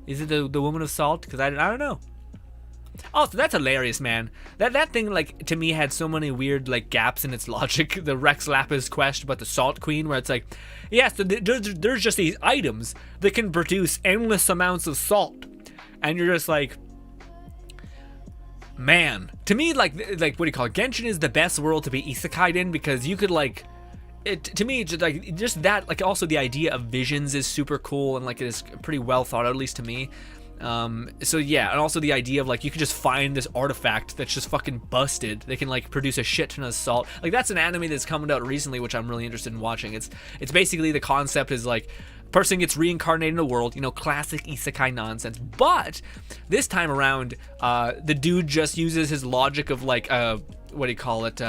Is it the Woman of Salt? Because I don't know. Also, that's hilarious, man. That thing, like, to me had so many weird like gaps in its logic. The Rex Lapis quest about the Salt Queen, where it's like, yeah, so there's just these items that can produce endless amounts of salt, and you're just like, man. To me, like what do you call it? Genshin is the best world to be isekai'd in because you could like. It to me just that, like, also the idea of visions is super cool and like it is pretty well thought out, at least to me. So yeah, and also the idea of like you could just find this artifact that's just fucking busted. They can like produce a shit ton of salt. Like that's an anime that's coming out recently, which I'm really interested in watching. It's basically the concept is like person gets reincarnated in the world, you know, classic isekai nonsense. But this time around, the dude just uses his logic of like what do you call it?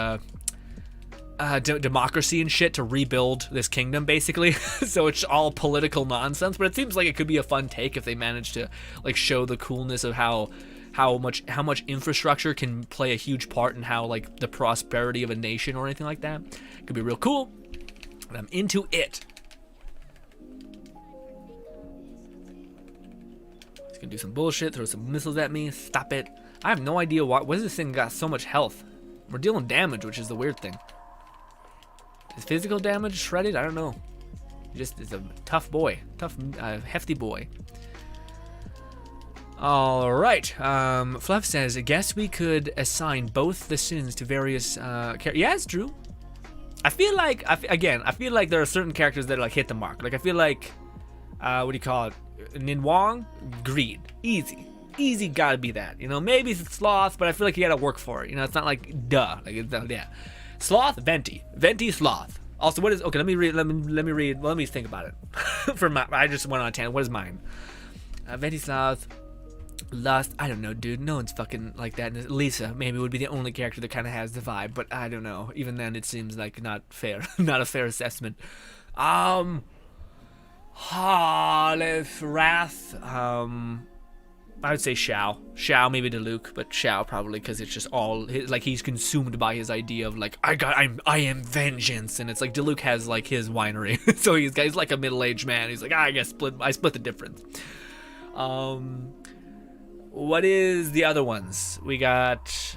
Democracy and shit to rebuild this kingdom, basically. So it's all political nonsense, but it seems like it could be a fun take if they manage to like show the coolness of how much infrastructure can play a huge part in how like the prosperity of a nation or anything like that. It could be real cool, and I'm into it. He's gonna do some bullshit, throw some missiles at me. Stop it. I have no idea why this thing got so much health. We're dealing damage, which is the weird thing. Is physical damage shredded? I don't know. Just is a tough boy. Tough, hefty boy. Alright. Fluff says, I guess we could assign both the sins to various characters. Yeah, it's true. I feel like, I feel like there are certain characters that like hit the mark. Like, I feel like, what do you call it? Ninwang? Greed. Easy. Easy gotta be that. You know, maybe it's Sloth, but I feel like you gotta work for it. You know, it's not like, duh. Like, it's, yeah. Sloth, Venti, Sloth. Also, what is, okay, let me read, let me think about it. I just went on a tangent. What is mine? Venti, Sloth, Lust, I don't know, dude. No one's fucking like that. Lisa maybe would be the only character that kind of has the vibe, but I don't know. Even then, it seems like not fair. Not a fair assessment. Wrath, I would say Xiao maybe to Luke, but Xiao probably because it's just all like he's consumed by his idea of like I am vengeance, and it's like Diluc has like his winery, so he's like a middle-aged man. He's like I split the difference. What is the other ones? We got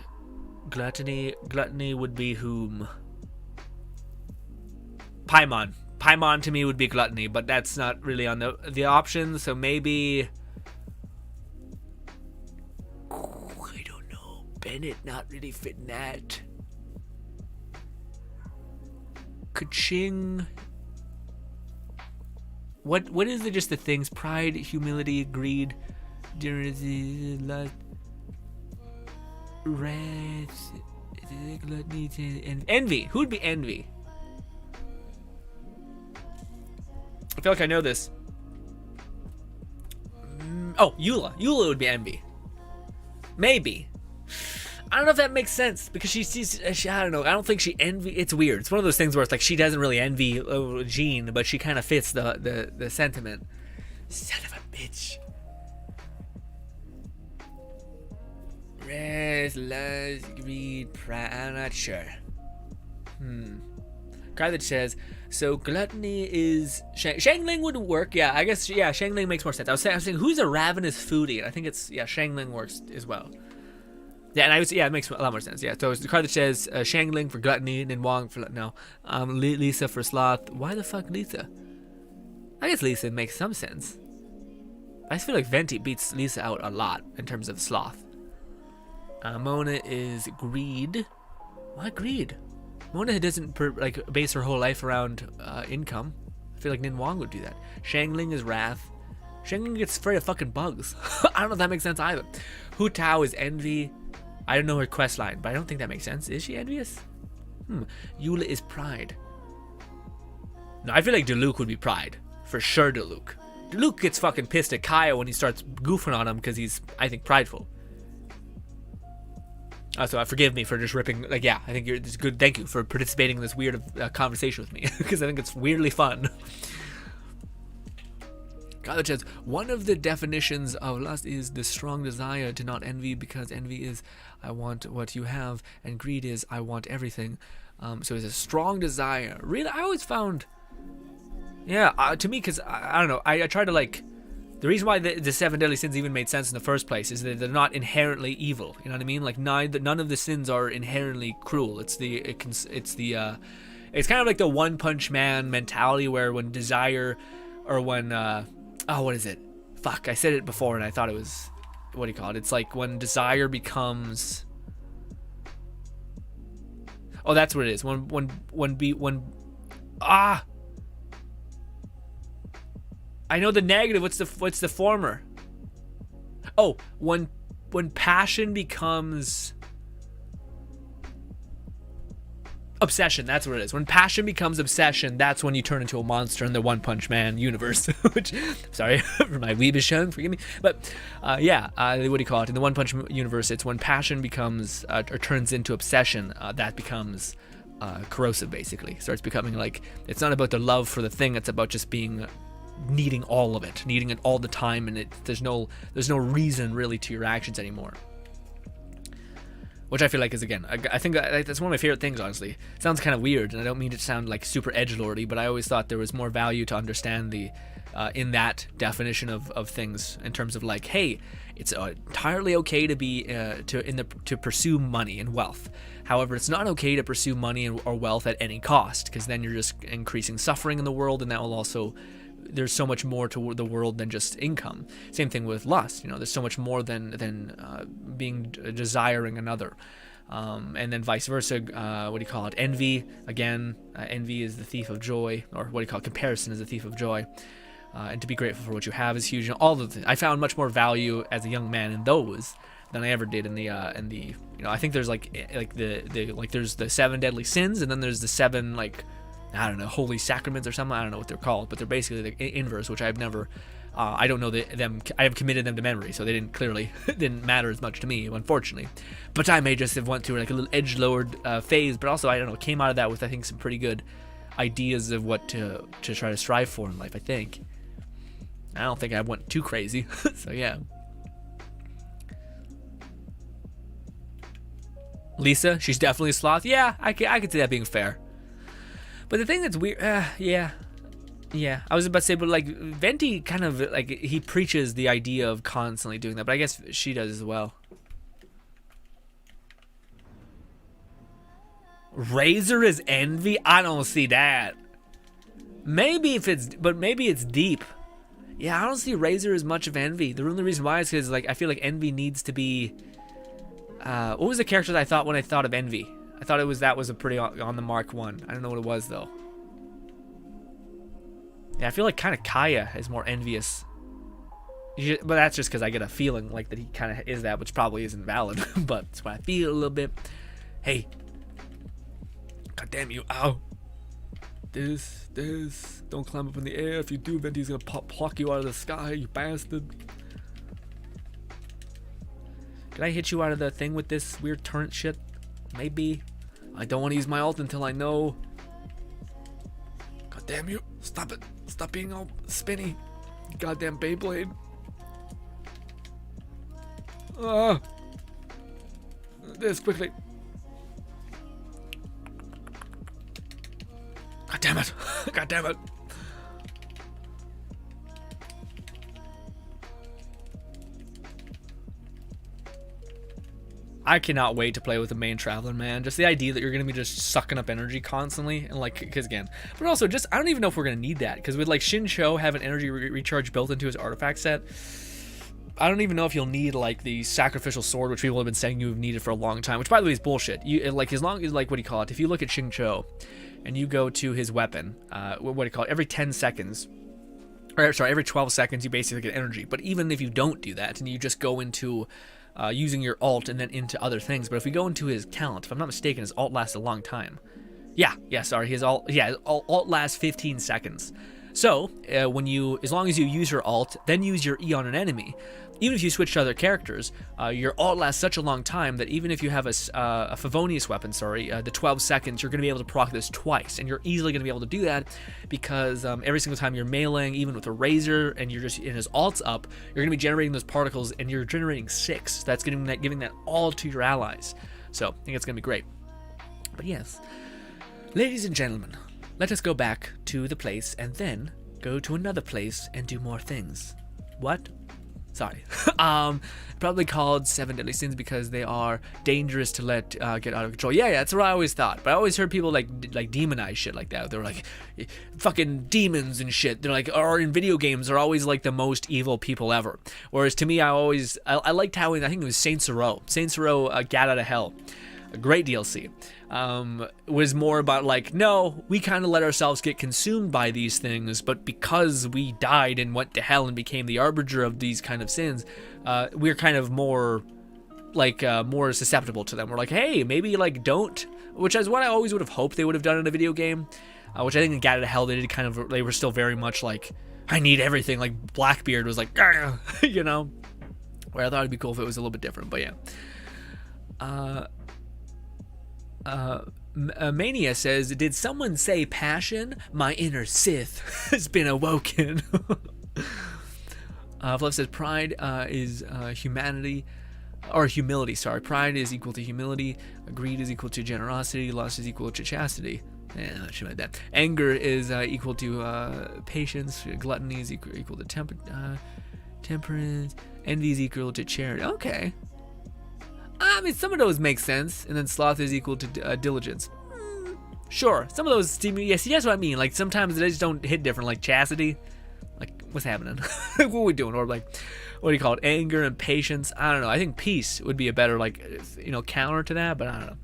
Gluttony would be whom? Paimon to me would be Gluttony, but that's not really on the options, so maybe. I don't know. Bennett not really fitting that. Kaching. What is it? Just the things: pride, humility, greed, and envy. Who would be envy? I feel like I know this. Oh, Eula. Eula would be envy. Maybe. I don't know if that makes sense because she I don't know. I don't think she envy. It's weird. It's one of those things where it's like she doesn't really envy Jean, but she kind of fits the sentiment. Son of a bitch. Restless, greed, pride. I'm not sure. Card that says, so gluttony is Shangling would work. Yeah, I guess. Yeah, Shangling makes more sense. I was saying who's a ravenous foodie, and I think it's Shangling works as well. Yeah, and it makes a lot more sense. Yeah, so it's the card that says Shangling for gluttony, Ninhuang for Lisa for sloth. Why the fuck Lisa? I guess Lisa makes some sense. I just feel like Venti beats Lisa out a lot in terms of sloth. Mona is greed. Why greed? Mona doesn't base her whole life around income. I feel like Ninhuang would do that. Shangling is wrath. Shangling gets afraid of fucking bugs. I don't know if that makes sense either. Hu Tao is envy. I don't know her quest line, but I don't think that makes sense. Is she envious? Eula is pride. No, I feel like Diluc would be pride. For sure, Diluc. Diluc gets fucking pissed at Kaya when he starts goofing on him because he's, I think, prideful. So forgive me for just ripping. I think it's good. Thank you for participating in this weird conversation with me because I think it's weirdly fun. God says one of the definitions of lust is the strong desire to not envy, because envy is I want what you have, and greed is I want everything. So it's a strong desire. Really, I always found, to me, because I don't know. I try to the reason why the 7 deadly sins even made sense in the first place is that they're not inherently evil. You know what I mean? Like none of the sins are inherently cruel. It's kind of like the One Punch Man mentality where when desire, or when what is it? Fuck, I said it before and I thought it was, what do you call it? It's like when desire becomes. Oh, that's what it is. I know the negative. What's the former? Oh, when passion becomes obsession. That's what it is. When passion becomes obsession, that's when you turn into a monster in the One Punch Man universe. Which, sorry for my weebish, forgive me. But what do you call it? In the One Punch universe, it's when passion becomes or turns into obsession. That becomes corrosive, basically. Starts becoming it's not about the love for the thing. It's about just needing all of it, needing it all the time, and there's no reason really to your actions anymore. Which I feel like is, again, I think that's one of my favorite things, honestly. It sounds kind of weird, and I don't mean to sound super edgelordy, but I always thought there was more value to understand in that definition of things, in terms of hey, it's entirely okay to be to pursue money and wealth. However, it's not okay to pursue money or wealth at any cost, because then you're just increasing suffering in the world, and that will also. There's so much more to the world than just income. Same thing with lust. There's so much more than desiring another. And then vice versa. What do you call it? Envy. Again, envy is the thief of joy, or what do you call it? Comparison is the thief of joy. And to be grateful for what you have is huge. All the things. I found much more value as a young man in those than I ever did in the I think there's there's the 7 deadly sins, and then there's the 7 I don't know, holy sacraments or something. I don't know what they're called, but they're basically the inverse, which I've never. I don't know them. I have committed them to memory, so they didn't matter as much to me, unfortunately. But I may just have went through a little edgelord phase, but also I don't know, came out of that with I think some pretty good ideas of what to try to strive for in life. I think. I don't think I went too crazy, so yeah. Lisa, she's definitely a sloth. Yeah, I could see that being fair. But the thing that's weird, yeah, I was about to say, but Venti kind of he preaches the idea of constantly doing that, but I guess she does as well. Razor is envy? I don't see that. Maybe it's deep. Yeah, I don't see Razor as much of envy. The only reason why is because I feel like envy needs to be. What was the character that I thought when I thought of envy? I thought that was a pretty on the mark one. I don't know what it was though. Yeah, I feel like kind of Kaya is more envious. But that's just because I get a feeling that he kind of is that, which probably isn't valid. But that's what I feel a little bit. Hey. God damn you. Ow. This. Don't climb up in the air. If you do, Venti's gonna pluck you out of the sky, you bastard. Did I hit you out of the thing with this weird turret shit? Maybe. I don't want to use my ult until I know. God damn you. Stop it. Stop being all spinny. Goddamn Beyblade. This quickly. God damn it. God damn it. I cannot wait to play with the main traveler, man. Just the idea that you're going to be just sucking up energy constantly. And like, because again, but also just, I don't even know if we're going to need that. Because with like Shincho having energy recharge built into his artifact set, I don't even know if you'll need like the sacrificial sword, which people have been saying you've needed for a long time, which by the way is bullshit. You like, as long as like, what do you call it? If you look at Shincho and you go to his weapon, what do you call it? Every 10 seconds, or sorry, every 12 seconds, you basically get energy. But even if you don't do that and you just go into using your alt and then into other things, but if we go into his talent, if I'm not mistaken, his alt lasts a long time. Sorry, his alt lasts 15 seconds. So when you, as long as you use your alt, then use your E on an enemy, even if you switch to other characters, your alt lasts such a long time that even if you have a Favonius weapon, the 12 seconds, you're going to be able to proc this twice, and you're easily going to be able to do that because every single time you're meleeing, even with a razor, and you're just in his alt's up, you're going to be generating those particles, and you're generating 6. That's giving that all to your allies. So I think it's going to be great. But yes, ladies and gentlemen, let us go back to the place and then go to another place and do more things. What? Sorry. Probably called 7 Deadly Sins because they are dangerous to let get out of control. Yeah, that's what I always thought. But I always heard people like demonize shit like that. They're like fucking demons and shit. They're like, or in video games, they're always like the most evil people ever. Whereas to me, I liked how I think it was Saints Row, Gat Out of Hell. A great DLC. Was more about like, no, we kind of let ourselves get consumed by these things, but because we died and went to hell and became the arbiter of these kind of sins, we're kind of more like more susceptible to them. We're like, hey, maybe like don't, which is what I always would have hoped they would have done in a video game, which I think in Gat Out of Hell they were still very much like, I need everything. Like Blackbeard was like, you know, where I thought it'd be cool if it was a little bit different, but yeah. Mania says, did someone say passion? My inner Sith has been awoken. Fluff says pride is humanity, or humility, sorry. Pride is equal to humility, greed is equal to generosity, lust is equal to chastity. Yeah, shit like that. Anger is equal to patience, gluttony is equal to temperance, envy is equal to charity. Okay. I mean, some of those make sense, and then sloth is equal to diligence. Sure, some of those seem, yes, that's what I mean. Like, sometimes they just don't hit different, like chastity. Like, what's happening? What are we doing? Or like, what do you call it? Anger and patience. I don't know. I think peace would be a better, like, you know, counter to that, but I don't know.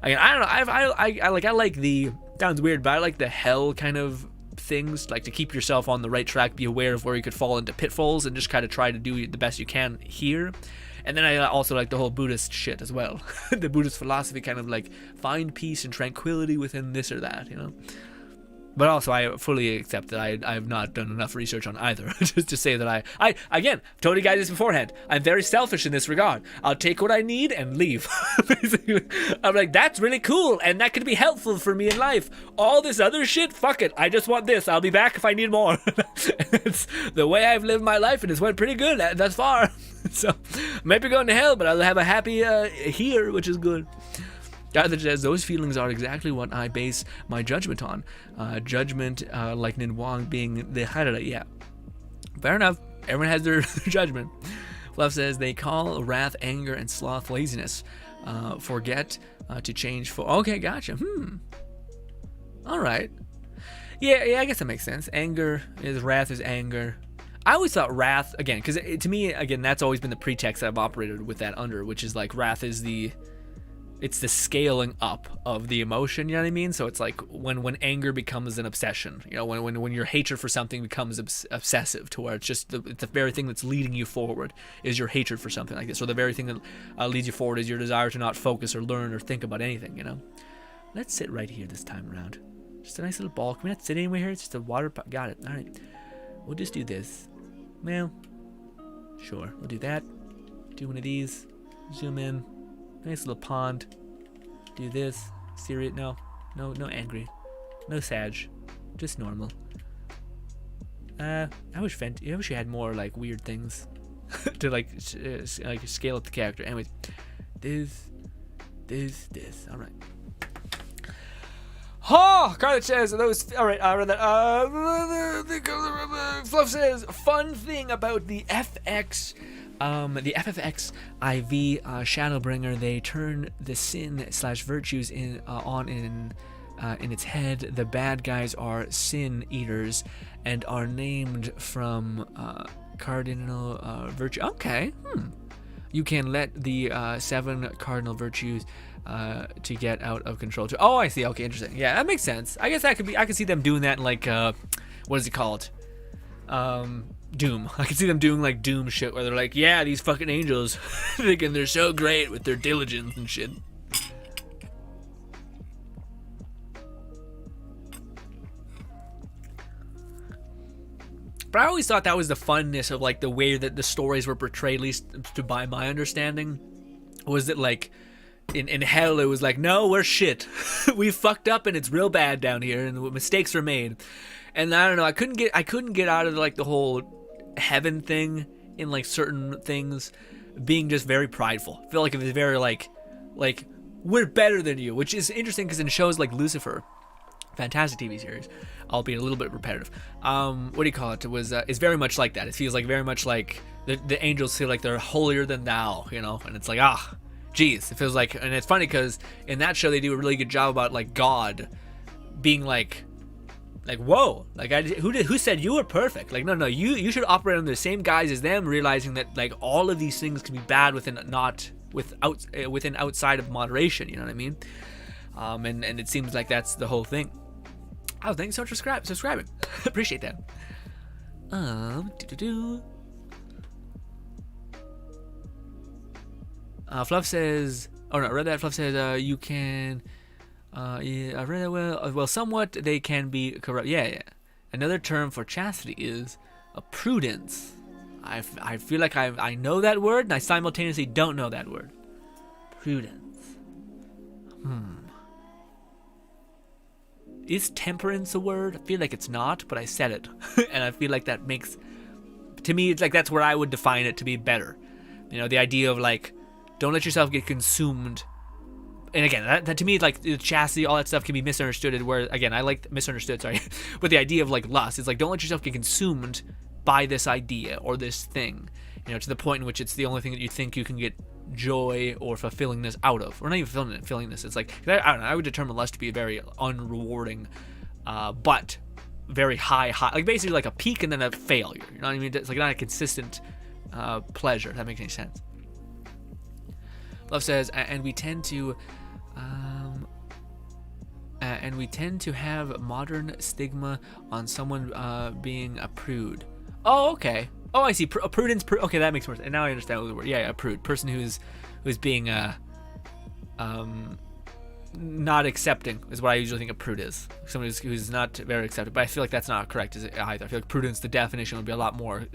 Again, I don't know. I like the, sounds weird, but I like the hell kind of things, like to keep yourself on the right track, be aware of where you could fall into pitfalls, and just kind of try to do the best you can here. And then I also like the whole Buddhist shit as well. The Buddhist philosophy, kind of like find peace and tranquility within this or that, you know. But also, I fully accept that I have not done enough research on either. Just to say that I again, told you guys this beforehand, I'm very selfish in this regard. I'll take what I need and leave. Basically, I'm like, that's really cool, and that could be helpful for me in life. All this other shit, fuck it. I just want this. I'll be back if I need more. It's the way I've lived my life, and it's went pretty good thus far. So, maybe going to hell, but I'll have a happy here, which is good. That says, those feelings are exactly what I base my judgment on. Judgment, like Nin Wang being the Harada. Yeah, fair enough. Everyone has their judgment. Fluff says, they call wrath, anger, and sloth laziness. Forget to change for... Okay, gotcha. All right. Yeah, I guess that makes sense. Anger is wrath is anger. I always thought wrath, again, because to me, again, that's always been the pretext I've operated with that under, which is like wrath is it's the scaling up of the emotion, you know what I mean? So it's like when anger becomes an obsession, you know, when your hatred for something becomes obsessive, to where it's just the very thing that's leading you forward is your hatred for something like this, or the very thing that leads you forward is your desire to not focus or learn or think about anything, you know? Let's sit right here this time around. Just a nice little ball. Can we not sit anywhere here? It's just a water pot. Got it. All right. We'll just do this. Well, sure. We'll do that. Do one of these. Zoom in. Nice little pond. Do this. Serious? No angry. No sag. Just normal. I wish you had more like weird things to like like scale up the character. Anyways, this. All right. Oh, Carla says those. All right, I read that. Fluff says fun thing about the FX. The FFX IV Shadowbringer, they turn the sin/virtues on in its head. The bad guys are sin eaters and are named from cardinal virtue. Okay. You can let the 7 cardinal virtues to get out of control. Oh, I see. Okay, interesting. Yeah, that makes sense. I guess that could be. I could see them doing that in like what is it called? Doom. I can see them doing like Doom shit where they're like, yeah, these fucking angels thinking they're so great with their diligence and shit. But I always thought that was the funness of like the way that the stories were portrayed, at least to by my understanding, was that like in hell it was like, no, we're shit. We fucked up and it's real bad down here and mistakes were made. And I don't know, I couldn't get out of like the whole heaven thing in like certain things being just very prideful. I feel like it was very like we're better than you, which is interesting because in shows like Lucifer, fantastic TV series, albeit a little bit repetitive. What do you call it? It was it's very much like that. It feels like very much like the angels feel like they're holier than thou, you know, and it's like geez, it feels like, and it's funny because in that show they do a really good job about like God being like whoa, like who said you were perfect? Like no, you should operate under the same guise as them, realizing that like all of these things can be bad within outside of moderation. You know what I mean? And it seems like that's the whole thing. Oh, thanks so much for subscribing. Appreciate that. Fluff says, oh no, I read that. Fluff says, you can, yeah, I read that well, somewhat they can be corrupt. Yeah. Another term for chastity is a prudence. I feel like I know that word, and I simultaneously don't know that word. Prudence. Is temperance a word? I feel like it's not, but I said it. And I feel like that makes, to me, it's like that's where I would define it to be better. You know, the idea of like, don't let yourself get consumed. And again, that to me, like chastity, all that stuff can be misunderstood. Where again, I like misunderstood. Sorry, but the idea of like lust is like, don't let yourself get consumed by this idea or this thing. You know, to the point in which it's the only thing that you think you can get joy or fulfillingness out of, or not even fulfillingness. It's like I don't know. I would determine lust to be a very unrewarding, but very high, like basically like a peak and then a failure. You know what I mean? It's like not a consistent pleasure. If that makes any sense. Love says, and we tend to have modern stigma on someone being a prude. Oh, okay. Oh, I see. A prudence. Okay, that makes more sense. And now I understand the word. Yeah, a prude. Person who's being not accepting is what I usually think a prude is. Someone who's not very accepting. But I feel like that's not correct, is it either? I feel like prudence, the definition would be a lot more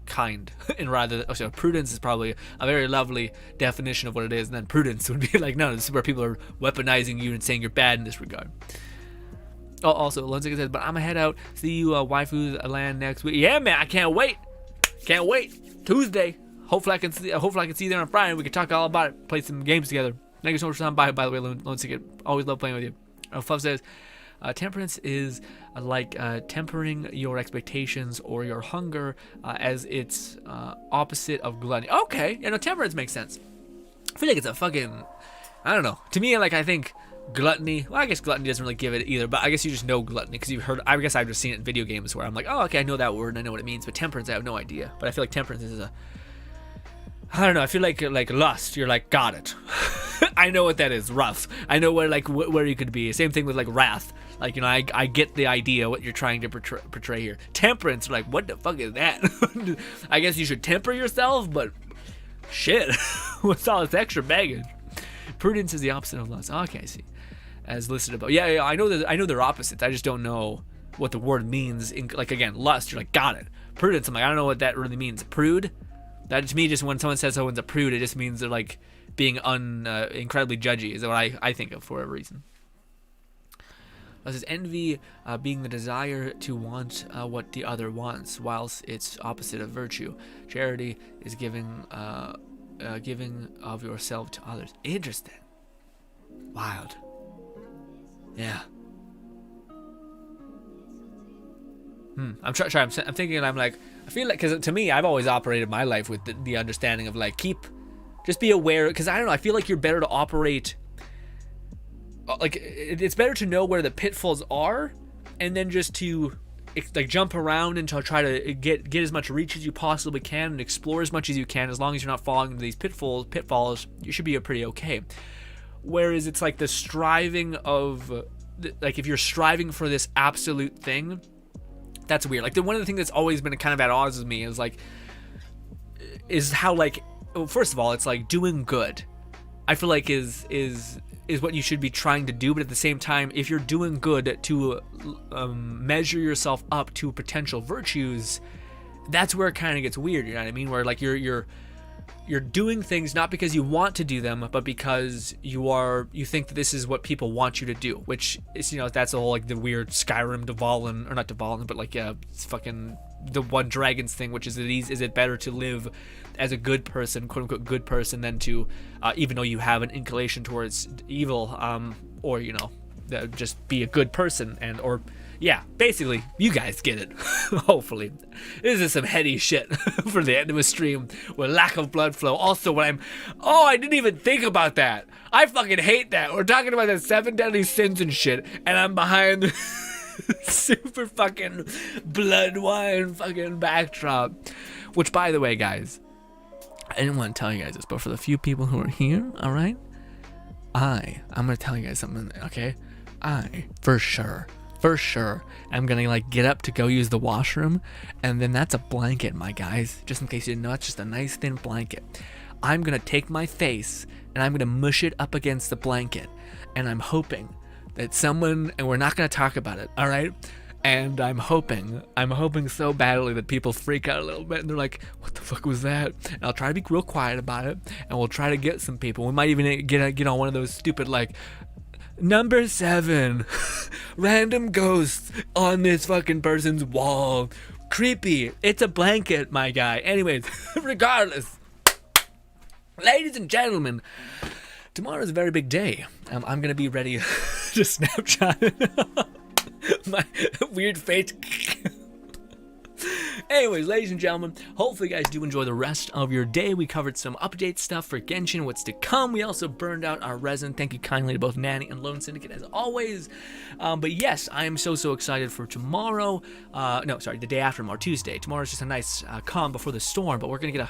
kind, and rather, prudence is probably a very lovely definition of what it is, and then prudence would be like, no, this is where people are weaponizing you and saying you're bad in this regard. Oh, also, Lunzika says, but I'm gonna head out, see you waifu land next week. Yeah, man, I can't wait. Tuesday. Hopefully I can see you there on Friday and we can talk all about it, play some games together. Thank you so much for stopping by the way, Lunzika. Always love playing with you. Fluff says, temperance is like tempering your expectations or your hunger, as it's opposite of gluttony. Okay, temperance makes sense. I feel like it's a fucking, I don't know. To me, like, I think gluttony, well, I guess gluttony doesn't really give it either, but I guess you just know gluttony because you've heard, I guess I've just seen it in video games where I'm like, oh, okay, I know that word and I know what it means, but temperance, I have no idea. But I feel like temperance is I don't know, I feel like lust, you're like, got it. I know what that is, rough. I know where you could be. Same thing with like wrath. Like, I get the idea what you're trying to portray here. Temperance, like, what the fuck is that? I guess you should temper yourself, but shit, what's all this extra baggage? Prudence is the opposite of lust. Okay, I see. As listed above. Yeah, I know they're opposites. I just don't know what the word means. Like, again, lust, you're like, got it. Prudence, I'm like, I don't know what that really means. Prude? That to me, just when someone says someone's a prude, it just means they're like being incredibly judgy, is what I think of for a reason. Thus is envy being the desire to want what the other wants, whilst it's opposite of virtue. Charity is giving of yourself to others. Interesting. Wild. Yeah. I'm thinking, and I'm like, I feel like, because to me, I've always operated my life with the understanding of like, just be aware, because I don't know, I feel like you're better to operate, like, it's better to know where the pitfalls are, and then just to like jump around and to try to get as much reach as you possibly can and explore as much as you can. As long as you're not falling into these pitfalls, you should be pretty okay. Whereas it's like the striving of, like, if you're striving for this absolute thing, that's weird. Like, one of the things that's always been kind of at odds with me is how, like, well, first of all, it's like doing good, I feel like is what you should be trying to do. But at the same time, if you're doing good to measure yourself up to potential virtues, that's where it kind of gets weird. You know what I mean? Where like you're doing things not because you want to do them, but because you think that this is what people want you to do, which is, that's the whole, like, the weird Skyrim Dvalin, or not Dvalin, but like it's fucking the one dragons thing, which is it better to live as a good person, quote unquote good person, than to even though you have an inclination towards evil, or just be a good person, and yeah, basically, you guys get it. Hopefully. This is some heady shit for the end of a stream with lack of blood flow. Also, I didn't even think about that. I fucking hate that. We're talking about the 7 deadly sins and shit, and I'm behind the super fucking blood wine fucking backdrop. Which, by the way, guys, I didn't want to tell you guys this, but for the few people who are here, all right, I'm going to tell you guys something, okay? For sure, I'm gonna like get up to go use the washroom, and then that's a blanket, my guys, just in case you didn't know. It's just a nice thin blanket. I'm gonna take my face and I'm gonna mush it up against the blanket, and I'm hoping that someone, and we're not gonna talk about it, all right, and I'm hoping so badly that people freak out a little bit and they're like, what the fuck was that? And I'll try to be real quiet about it, and we'll try to get some people. We might even get on one of those stupid, like, number 7, random ghosts on this fucking person's wall. Creepy. It's a blanket, my guy. Anyways, regardless, ladies and gentlemen, tomorrow is a very big day. I'm gonna be ready to Snapchat my weird fate. Anyways, ladies and gentlemen, hopefully you guys do enjoy the rest of your day. We covered some update stuff for Genshin, what's to come. We also burned out our resin. Thank you kindly to both Nanny and Lone Syndicate, as always. But yes, I am so excited for tomorrow. The day after tomorrow, Tuesday. Tomorrow's just a nice calm before the storm, but we're going to get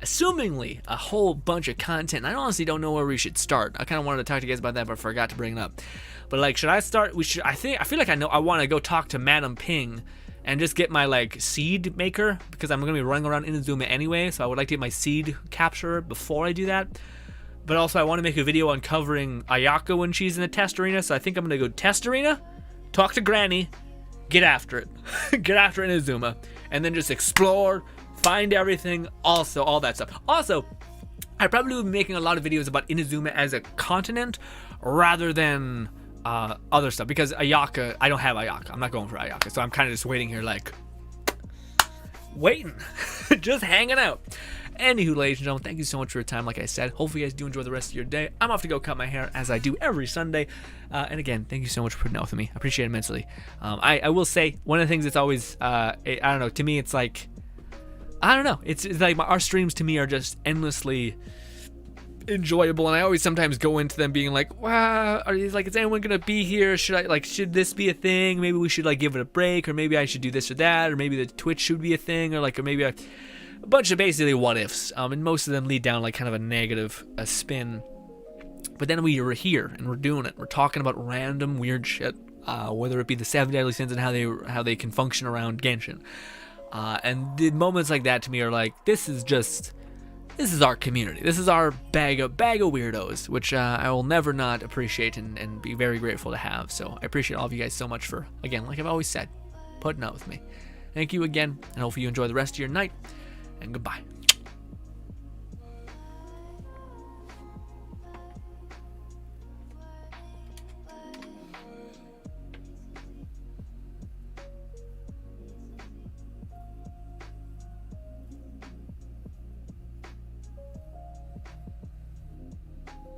assumingly a whole bunch of content. And I honestly don't know where we should start. I kind of wanted to talk to you guys about that, but I forgot to bring it up. But like, should I start? I feel like I want to go talk to Madam Ping and just get my like seed maker, because I'm gonna be running around Inazuma anyway, so I would like to get my seed capturer before I do that. But also I want to make a video on covering Ayaka when she's in the test arena, so I think I'm gonna go test arena, talk to Granny, get after it, get after Inazuma, and then just explore, find everything, also all that stuff. Also, I probably will be making a lot of videos about Inazuma as a continent rather than other stuff, because Ayaka, I don't have Ayaka. I'm not going for Ayaka, so I'm kind of just waiting here, like, waiting, just hanging out. Anywho, ladies and gentlemen, thank you so much for your time. Like I said, hopefully you guys do enjoy the rest of your day. I'm off to go cut my hair, as I do every Sunday. And again, thank you so much for putting up with me. I appreciate it immensely. I will say, one of the things that's always, I don't know, to me, it's like, I don't know. It's like our streams to me are just endlessly enjoyable, and I always sometimes go into them being like, wow, is anyone gonna be here? Should this be a thing? Maybe we should like give it a break, or maybe I should do this or that, or maybe the Twitch should be a thing, or maybe a bunch of basically what ifs, and most of them lead down like kind of a negative spin. But then we are here and we're doing it. We're talking about random weird shit, whether it be the 7 deadly sins and how they can function around Genshin, and the moments like that to me are like, this is our community. This is our bag of weirdos, which I will never not appreciate and be very grateful to have. So I appreciate all of you guys so much for, again, like I've always said, putting up with me. Thank you again, and hopefully you enjoy the rest of your night, and goodbye.